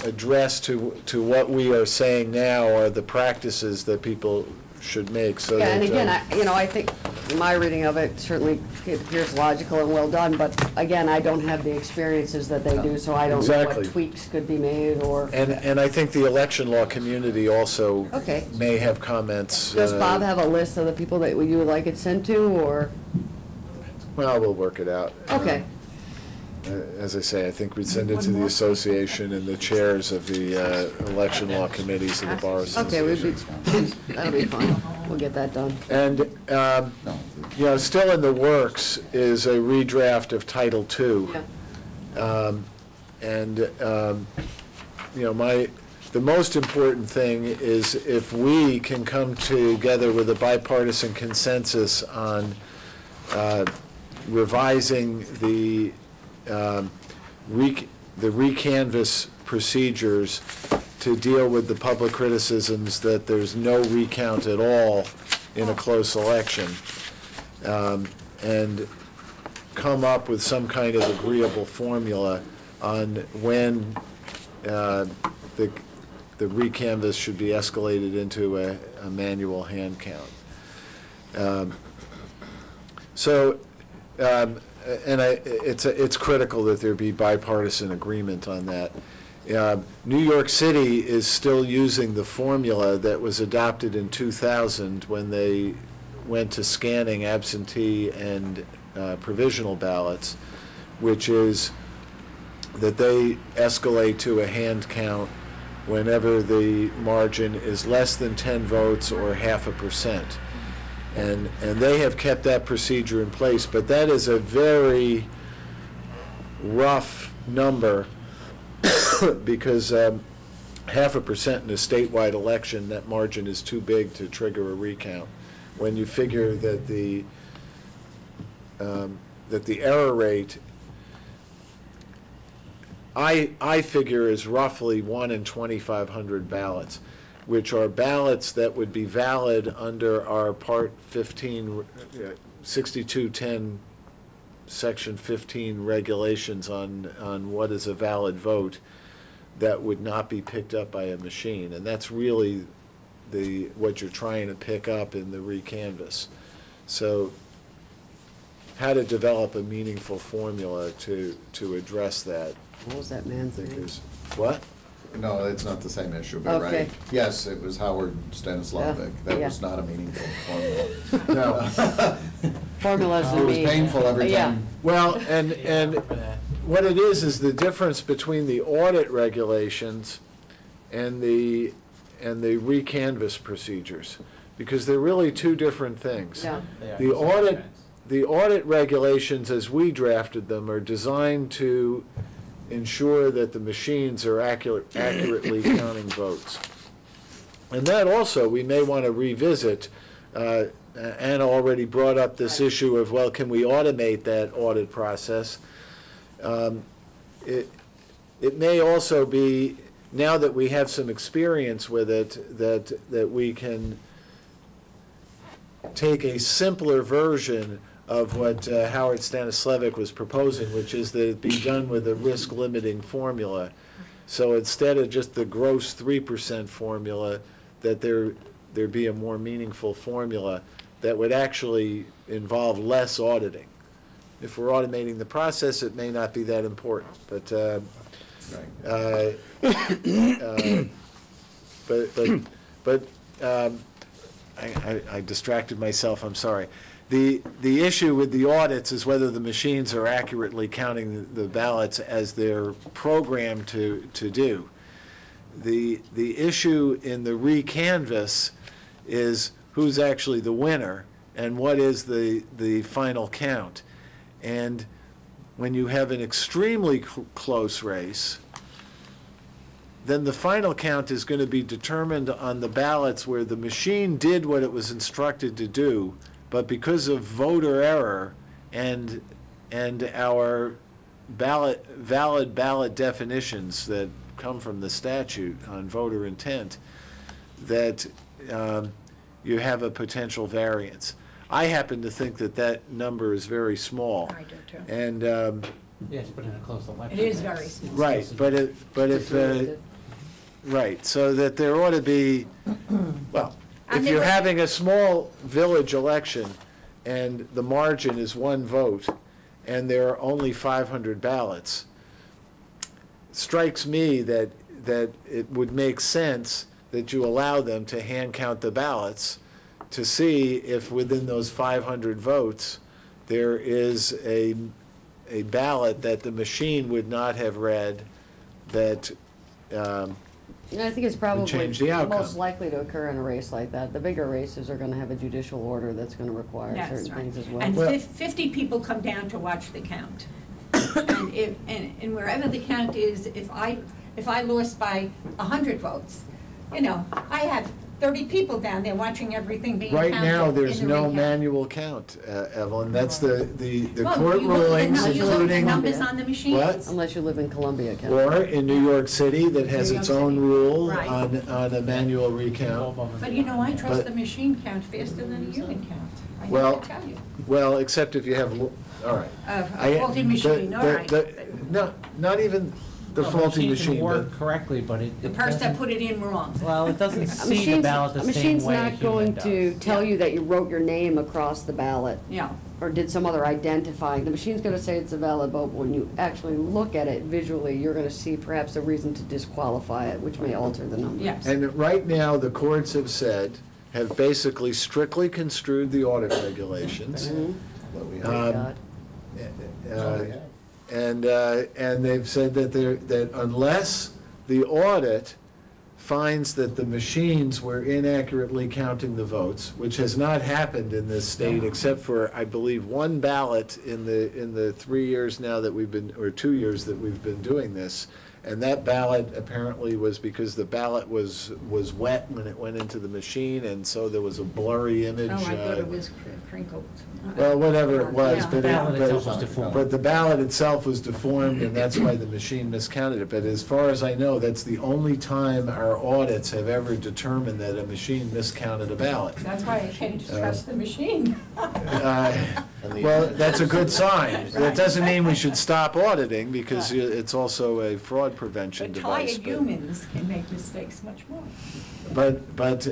address to what we are saying now are the practices that people should make. So yeah, and again, I think my reading of it certainly appears logical and well done, but again, I don't have the experiences that they do, so I don't know what tweaks could be made or... And I think the election law community also may have comments. Does Bob have a list of the people that you would like it sent to, or...? Well, we'll work it out. Okay. As I say, I think we'd send it to the association and the chairs of the election law committees of the bar association. Okay, that'll be fine. We'll get that done. And, you know, still in the works is a redraft of Title II. You know, the most important thing is if we can come together with a bipartisan consensus on revising the recanvass procedures to deal with the public criticisms that there's no recount at all in a close election, and come up with some kind of agreeable formula on when the recanvass should be escalated into a manual hand count. It's critical that there be bipartisan agreement on that. New York City is still using the formula that was adopted in 2000 when they went to scanning absentee and provisional ballots, which is that they escalate to a hand count whenever the margin is less than 10 votes or 0.5%. And they have kept that procedure in place, but that is a very rough number because 0.5% in a statewide election, that margin is too big to trigger a recount. When you figure that the error rate, I figure is roughly 1 in 2,500 ballots, which are ballots that would be valid under our Part 15, 6210, Section 15 regulations on what is a valid vote that would not be picked up by a machine. And that's really what you're trying to pick up in the recanvass. So how to develop a meaningful formula to address that. What was that man's name? What? No, it's not the same issue, but Okay. right. Yes, it was Howard Stanislavic. That was not a meaningful formula. No. Formulas It was painful every time. Well, and what it is the difference between the audit regulations and the recanvass procedures, because they're really two different things. Yeah. The audit regulations, as we drafted them, are designed to ensure that the machines are accurately counting votes. And that also we may want to revisit. Anna already brought up this issue of, well, can we automate that audit process? It may also be, now that we have some experience with it, that we can take a simpler version of what Howard Stanislavic was proposing, which is that it be done with a risk-limiting formula. So instead of just the gross 3% formula, that there be a more meaningful formula that would actually involve less auditing. If we're automating the process, it may not be that important, but I distracted myself, I'm sorry. The issue with the audits is whether the machines are accurately counting the ballots as they're programmed to do. The issue in the re-canvass is who's actually the winner and what is the final count. And when you have an extremely close race, then the final count is going to be determined on the ballots where the machine did what it was instructed to do, but because of voter error and our valid ballot definitions that come from the statute on voter intent, that you have a potential variance. I happen to think that that number is very small. I do too. And Yes, but in a close election. It is very small. right, but if right, so that there ought to be, well, if you're having a small village election and the margin is 1 vote and there are only 500 ballots, it strikes me that it would make sense that you allow them to hand count the ballots to see if within those 500 votes there is a ballot that the machine would not have read that I think it's probably change the outcome. most likely to occur in a race like that. The bigger races are going to have a judicial order that's going to require That's certain right. things as well. And 50 people come down to watch the count. And wherever the count is, if I lost by 100 votes, you know, I have 30 people down there watching everything being counted. right now, there's in the no recount. manual count, Evelyn. That's the Well, court you look at rulings, the- you look at the including. numbers on the machines. What? Unless you live in Columbia County. Or in New York City, that has New York its own City. rule Right. on a manual recount. But you know, I trust But- the machine count faster than a human count. I have Well, to tell you. Well, except if you have, all right. A faulty machine, all right. No, not even the faulty Machine machine, can work but correctly, but it. The person that put it in wrong. Well, it doesn't A see the machine's- ballot the a same machine's way a not going human to does. tell you that you wrote your name across the ballot Yeah. or did some other identifying. The machine's going to say it's a valid vote, but when you actually look at it visually, you're going to see perhaps a reason to disqualify it, which may alter the number. Yes. and right now, the courts have basically strictly construed the audit regulations. Thank Um, God. And they've said that unless the audit finds that the machines were inaccurately counting the votes, which has not happened in this state except for, I believe, 1 ballot in the 3 years now that we've been, or 2 years that we've been doing this. And that ballot apparently was because the ballot was wet when it went into the machine, and so there was a blurry image. Oh, I thought it was crinkled. Well, whatever it was, Yeah. but The ballot itself was deformed. but the ballot itself was deformed, and that's why the machine miscounted it. But as far as I know, that's the only time our audits have ever determined that a machine miscounted a ballot. That's why I came to trust the machine. Well, that's a good sign. That doesn't mean we should stop auditing, because it's also a fraud prevention But device. tired humans can make mistakes much more. But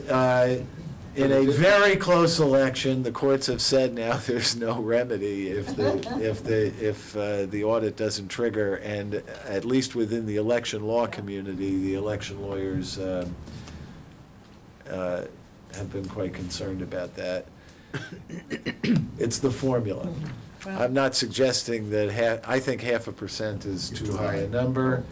in a very close election, the courts have said now there's no remedy if the audit doesn't trigger, and at least within the election law community, the election lawyers have been quite concerned about that. It's the formula. Well- I'm not suggesting that I think 0.5% is too high a number.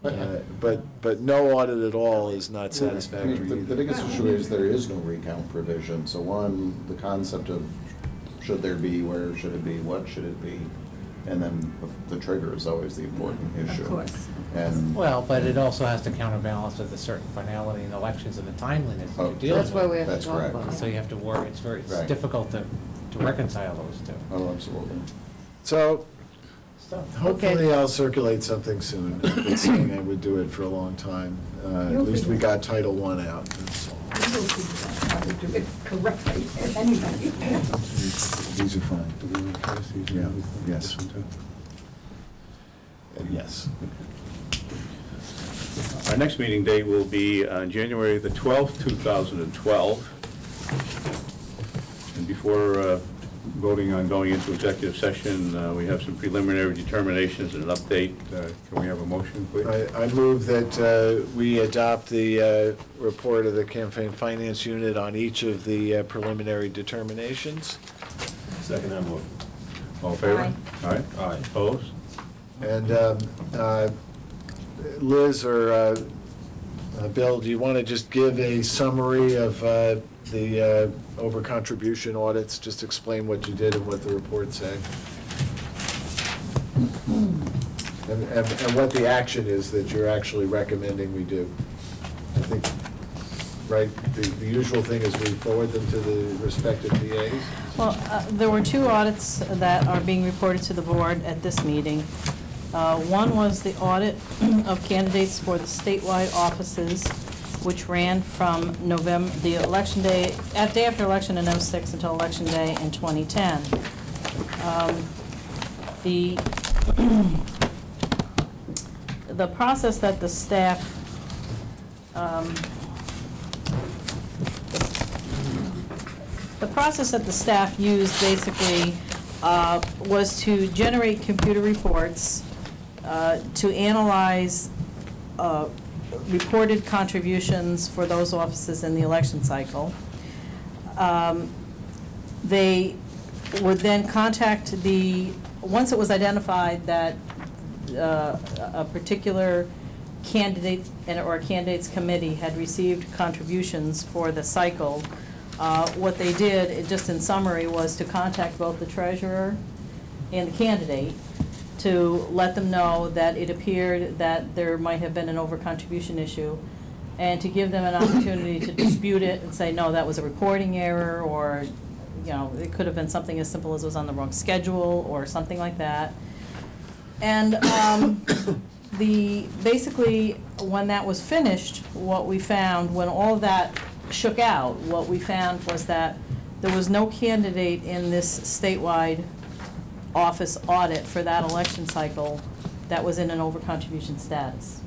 But no audit at all is not satisfactory The either. biggest issue is there is no recount provision. So one, the concept of should there be, where should it be, what should it be? And then the trigger is always the important issue. Of course. And Well, but it also has to counterbalance with a certain finality in elections and the timeliness that Oh, you're dealing with. That's why we have to That's talk correct. about it. So you have to work, it's Right. difficult to reconcile those two. Oh, absolutely. So hopefully Okay. I'll circulate something soon. I've been saying I would do it for a long time. At least we got Title I out. That's all. You will see that, how to do it correctly, anybody. These are fine. Yeah, yes. This one too? Yes. Our next meeting date will be on January the 12th, 2012. And before voting on going into executive session. We have some preliminary determinations and an update. Can we have a motion, please? I move that we adopt the report of the Campaign Finance Unit on each of the preliminary determinations. Second that motion. All in favor? Aye. Aye. Aye. Opposed? And Liz or Bill, do you want to just give a summary of the over-contribution audits? Just explain what you did and what the reports say. And what the action is that you're actually recommending we do. I think, right, the usual thing is we forward them to the respective PAs? Well, there were two audits that are being reported to the board at this meeting. One was the audit of candidates for the statewide offices, which ran from the election day, day after election in '06 until election day in 2010. The process that the staff used basically was to generate computer reports to analyze reported contributions for those offices in the election cycle. They would then contact once it was identified that a particular candidate or a candidates committee had received contributions for the cycle, what they did, just in summary, was to contact both the treasurer and the candidate to let them know that it appeared that there might have been an over-contribution issue, and to give them an opportunity to dispute it and say, no, that was a reporting error, or, you know, it could have been something as simple as it was on the wrong schedule or something like that. And basically, when that was finished, what we found, when all of that shook out, what we found was that there was no candidate in this statewide office audit for that election cycle that was in an over-contribution status.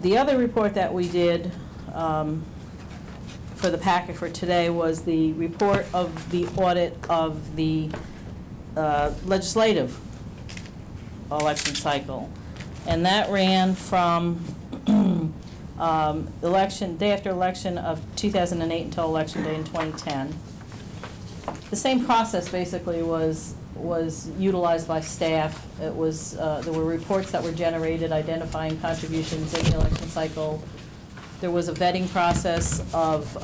The other report that we did for the packet for today was the report of the audit of the legislative election cycle. And that ran from day after election of 2008 until election day in 2010. The same process basically was utilized by staff. It was there were reports that were generated identifying contributions in the election cycle. There was a vetting process of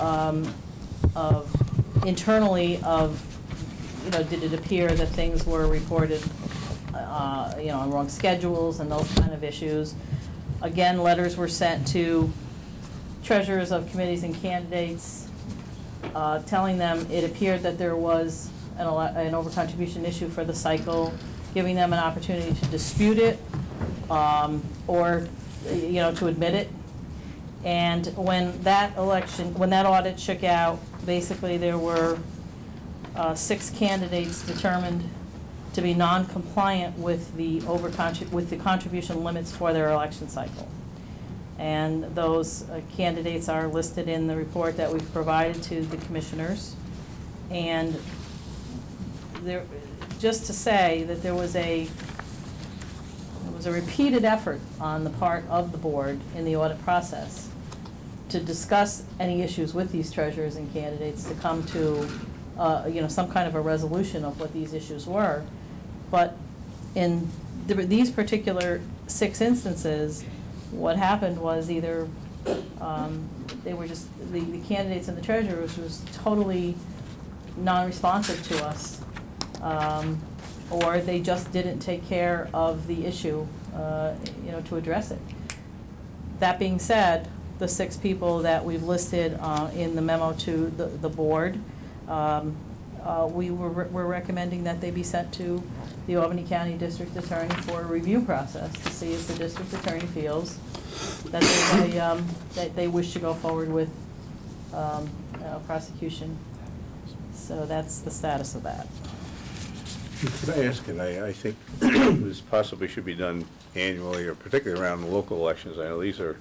internally of, you know, did it appear that things were reported you know, on wrong schedules and those kind of issues. Again, letters were sent to treasurers of committees and candidates telling them it appeared that there was an over-contribution issue for the cycle, giving them an opportunity to dispute it or, you know, to admit it. And when that audit shook out, basically there were 6 candidates determined to be non-compliant with the contribution limits for their election cycle. And those candidates are listed in the report that we've provided to the commissioners. And there, just to say that there was a repeated effort on the part of the board in the audit process to discuss any issues with these treasurers and candidates to come to you know, some kind of a resolution of what these issues were. But in these particular 6 instances, what happened was either they were just, the candidates and the treasurers was totally non-responsive to us, or they just didn't take care of the issue, you know, to address it. That being said, the 6 people that we've listed in the memo to the board, we're recommending that they be sent to the Albany County District Attorney for a review process to see if the district attorney feels that they wish to go forward with prosecution. So that's the status of that. Could I ask, and I think this possibly should be done annually, or particularly around local elections. I know these are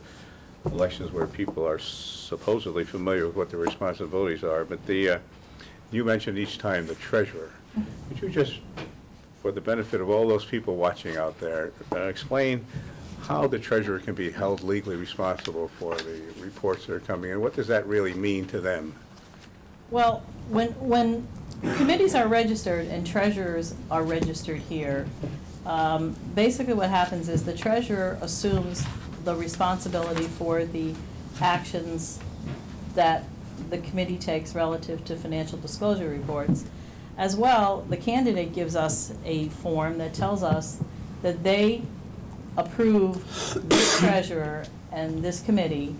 elections where people are supposedly familiar with what their responsibilities are, but you mentioned each time the treasurer. Would you just, for the benefit of all those people watching out there, explain how the treasurer can be held legally responsible for the reports that are coming in? What does that really mean to them? Well, when committees are registered and treasurers are registered here, basically what happens is the treasurer assumes the responsibility for the actions that the committee takes relative to financial disclosure reports. As well, the candidate gives us a form that tells us that they approve this treasurer and this committee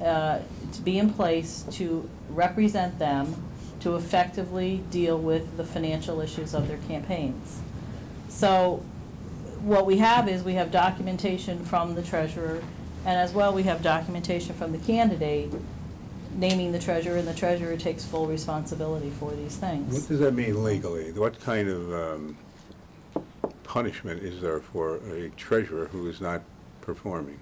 to be in place to represent them, to effectively deal with the financial issues of their campaigns. So what we have is we have documentation from the treasurer, and as well we have documentation from the candidate naming the treasurer, and the treasurer takes full responsibility for these things. What does that mean legally? What kind of punishment is there for a treasurer who is not performing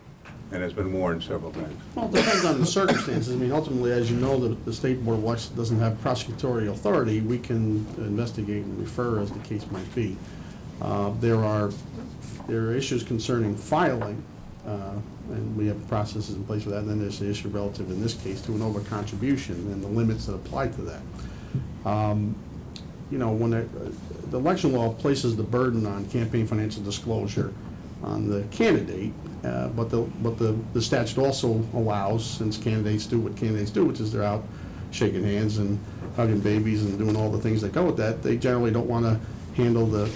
and has been warned several times? Well, it depends on the circumstances. I mean, ultimately, as you know, the State Board of Elections doesn't have prosecutorial authority. We can investigate and refer as the case might be. There are issues concerning filing, and we have processes in place for that. And then there's the issue relative, in this case, to an over-contribution and the limits that apply to that. You know, when the election law places the burden on campaign financial disclosure on the candidate, but the statute also allows, since candidates do what candidates do, which is they're out shaking hands and hugging babies and doing all the things that go with that, they generally don't want to handle the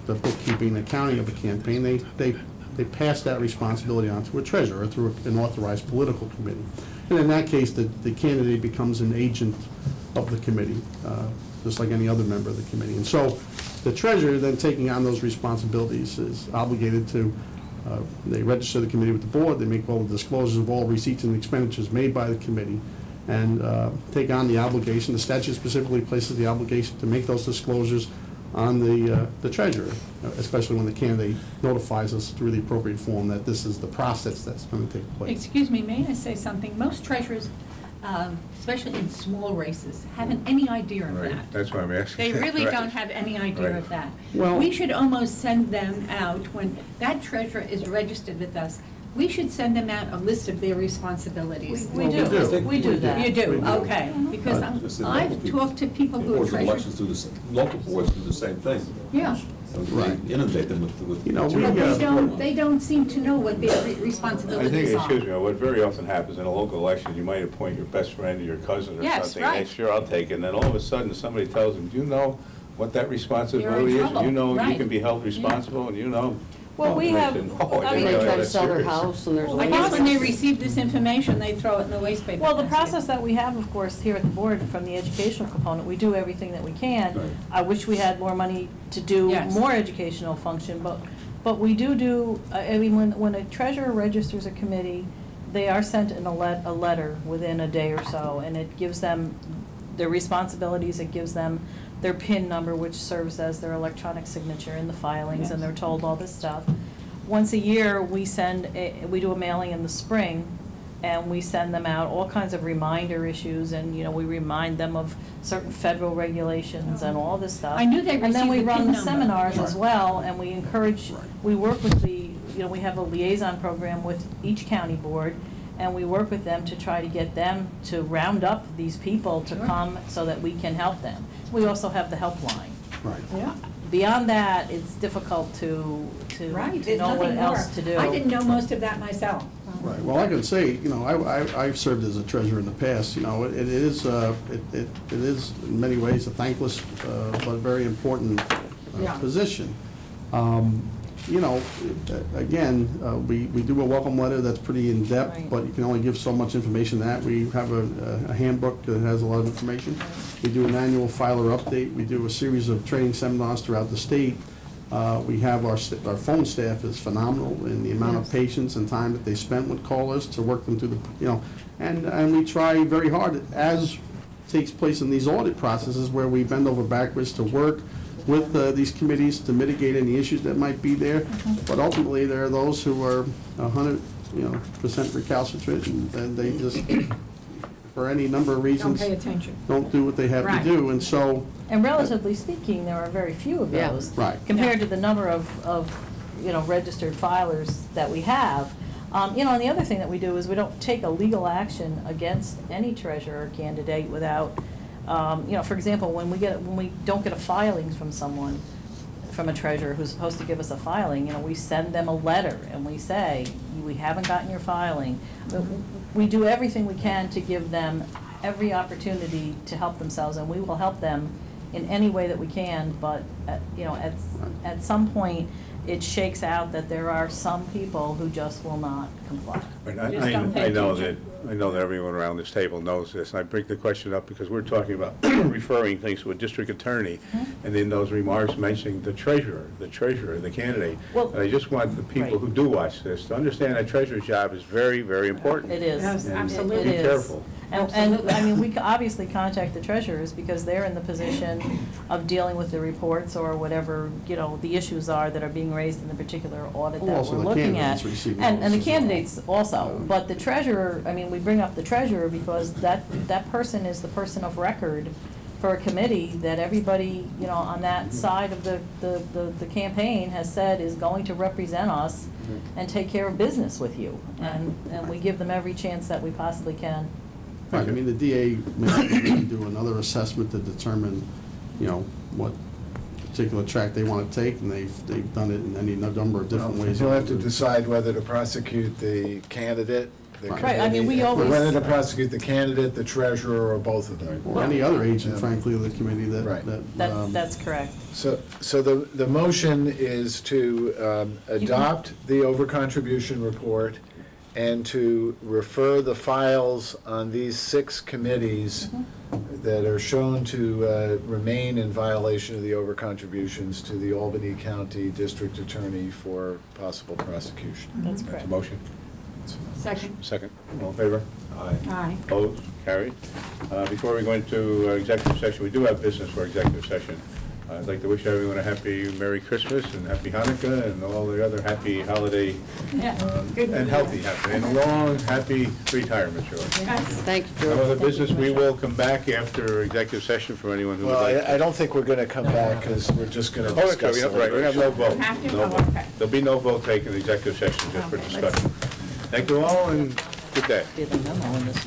bookkeeping, accounting of a campaign. They pass that responsibility on to a treasurer through an authorized political committee. And in that case, the candidate becomes an agent of the committee, just like any other member of the committee. And so the treasurer, then taking on those responsibilities, is obligated to, they register the committee with the board, they make all the disclosures of all receipts and expenditures made by the committee, and take on the obligation. The statute specifically places the obligation to make those disclosures on the treasurer, especially when the candidate notifies us through the appropriate form that this is the process that's going to take place. Excuse me, may I say something? Most treasurers, especially in small races, haven't any idea of Right. that. That's why I'm asking. They really Right. don't have any idea Right. of that. Well- We should almost send them out, when that treasurer is registered with us, we should send them out a list of their responsibilities. We do that. You do, We do. okay. Because I've talked to people who are Boards of treasurers. elections do the same, local boards do the same thing. Yeah. Right. We inundate them with. You know, we, But they don't seem to know what their I think, responsibilities are. excuse me, what very often happens in a local election, you might appoint your best friend or your cousin or Yes, something. right. And sure, I'll take it. And then all of a sudden, somebody tells them, do you know what that responsibility is? trouble. You know you Right. can be held responsible, and you know. Well, we And they have, say, "No, I I didn't mean, They know try to that's sell their serious." house, and there's I guess when they receive this information, they throw it in the waste paper well, the basket. process that we have, of course, here at the board, from the educational component, we do everything that we can. Right. I wish we had more money to do Yes. more educational function, but we do, I mean, when a treasurer registers a committee, they are sent in a letter within a day or so, and it gives them their responsibilities, it gives them their PIN number, which serves as their electronic signature in the filings, and they're told all this stuff. Once a year, we do a mailing in the spring, and we send them out all kinds of reminder issues, and, you know, we remind them of certain federal regulations and all this stuff. I knew they And then we received the run PIN the number. seminars as well, and we encourage, we work with we have a liaison program with each county board, and we work with them to try to get them to round up these people to come so that we can help them. We also have the helpline. right. Yeah. Beyond that, it's difficult to Right, there's know what nothing more. else to do. I didn't know most of that myself. Right, well, I can say, you know, I've served as a treasurer in the past, you know, it is in many ways a thankless, but very important Yeah. position. You know, again, we do a welcome letter that's pretty in-depth, Right. but you can only give so much information that. We have a handbook that has a lot of information. We do an annual filer update. We do a series of training seminars throughout the state. We have our phone staff is phenomenal in the amount of Yes. patience and time that they spent with callers to work them through the, you know, and we try very hard, as takes place in these audit processes, where we bend over backwards to work with these committees to mitigate any issues that might be there. But ultimately, there are those who are 100% recalcitrant, and they just for any number of reasons. Don't pay attention. Don't do what they have to Right. do, and so. And relatively speaking, there are very few of Yeah. those. Right. Compared to the number of, you know, registered filers that we have. You know, and the other thing that we do is we don't take a legal action against any treasurer candidate without, you know, for example, when we don't get a filing from someone, from a treasurer who's supposed to give us a filing, you know, we send them a letter and we say, we haven't gotten your filing. We do everything we can to give them every opportunity to help themselves, and we will help them in any way that we can, but, you know, at some point, it shakes out that there are some people who just will not comply. I know that everyone around this table knows this, and I bring the question up because we're talking about referring things to a district attorney, and in those remarks mentioning the treasurer, the candidate. Well, and I just want the people who do watch this to understand that treasurer's job is very, very important. It is. Yes, And absolutely. Be careful. And I mean, we obviously contact the treasurers because they're in the position of dealing with the reports or whatever, you know, the issues are that are being raised in the particular audit that Also we're the looking at. candidates receive And the notices. candidates also, but the treasurer, I mean, we bring up the treasurer because that person is the person of record for a committee that everybody, you know, on that side of the campaign has said is going to represent us and take care of business with you. And we give them every chance that we possibly can. Right, I mean, the DA may do another assessment to determine, you know, what particular track they want to take, and they've done it in any number of different ways. You'll have to decide whether to prosecute the candidate, the Right, I mean, we committee, always- whether to prosecute the candidate, the treasurer, or both of them. Or any other agent, frankly, of the committee Right. That's correct. So the motion is to adopt the overcontribution report and to refer the files on these 6 committees that are shown to remain in violation of the overcontributions to the Albany County District Attorney for possible prosecution. That's That's correct. a motion. Second. Second. All in favor? Aye. Opposed? Carried. Before we go into executive session, we do have business for executive session. I'd like to wish everyone a happy Merry Christmas and Happy Hanukkah and all the other happy holiday and healthy, and a long, happy retirement, George. Thank you, George. No other business, we will come back after executive session for anyone who would Well, like. I don't think we're going to come back because we're just going to Oh, that's discuss. right, we're going to have no vote. Have to? No Oh, vote. okay. There'll be no vote taken in executive session, just for Okay, let's- discussion. Thank you all and good day. Be the memo in this.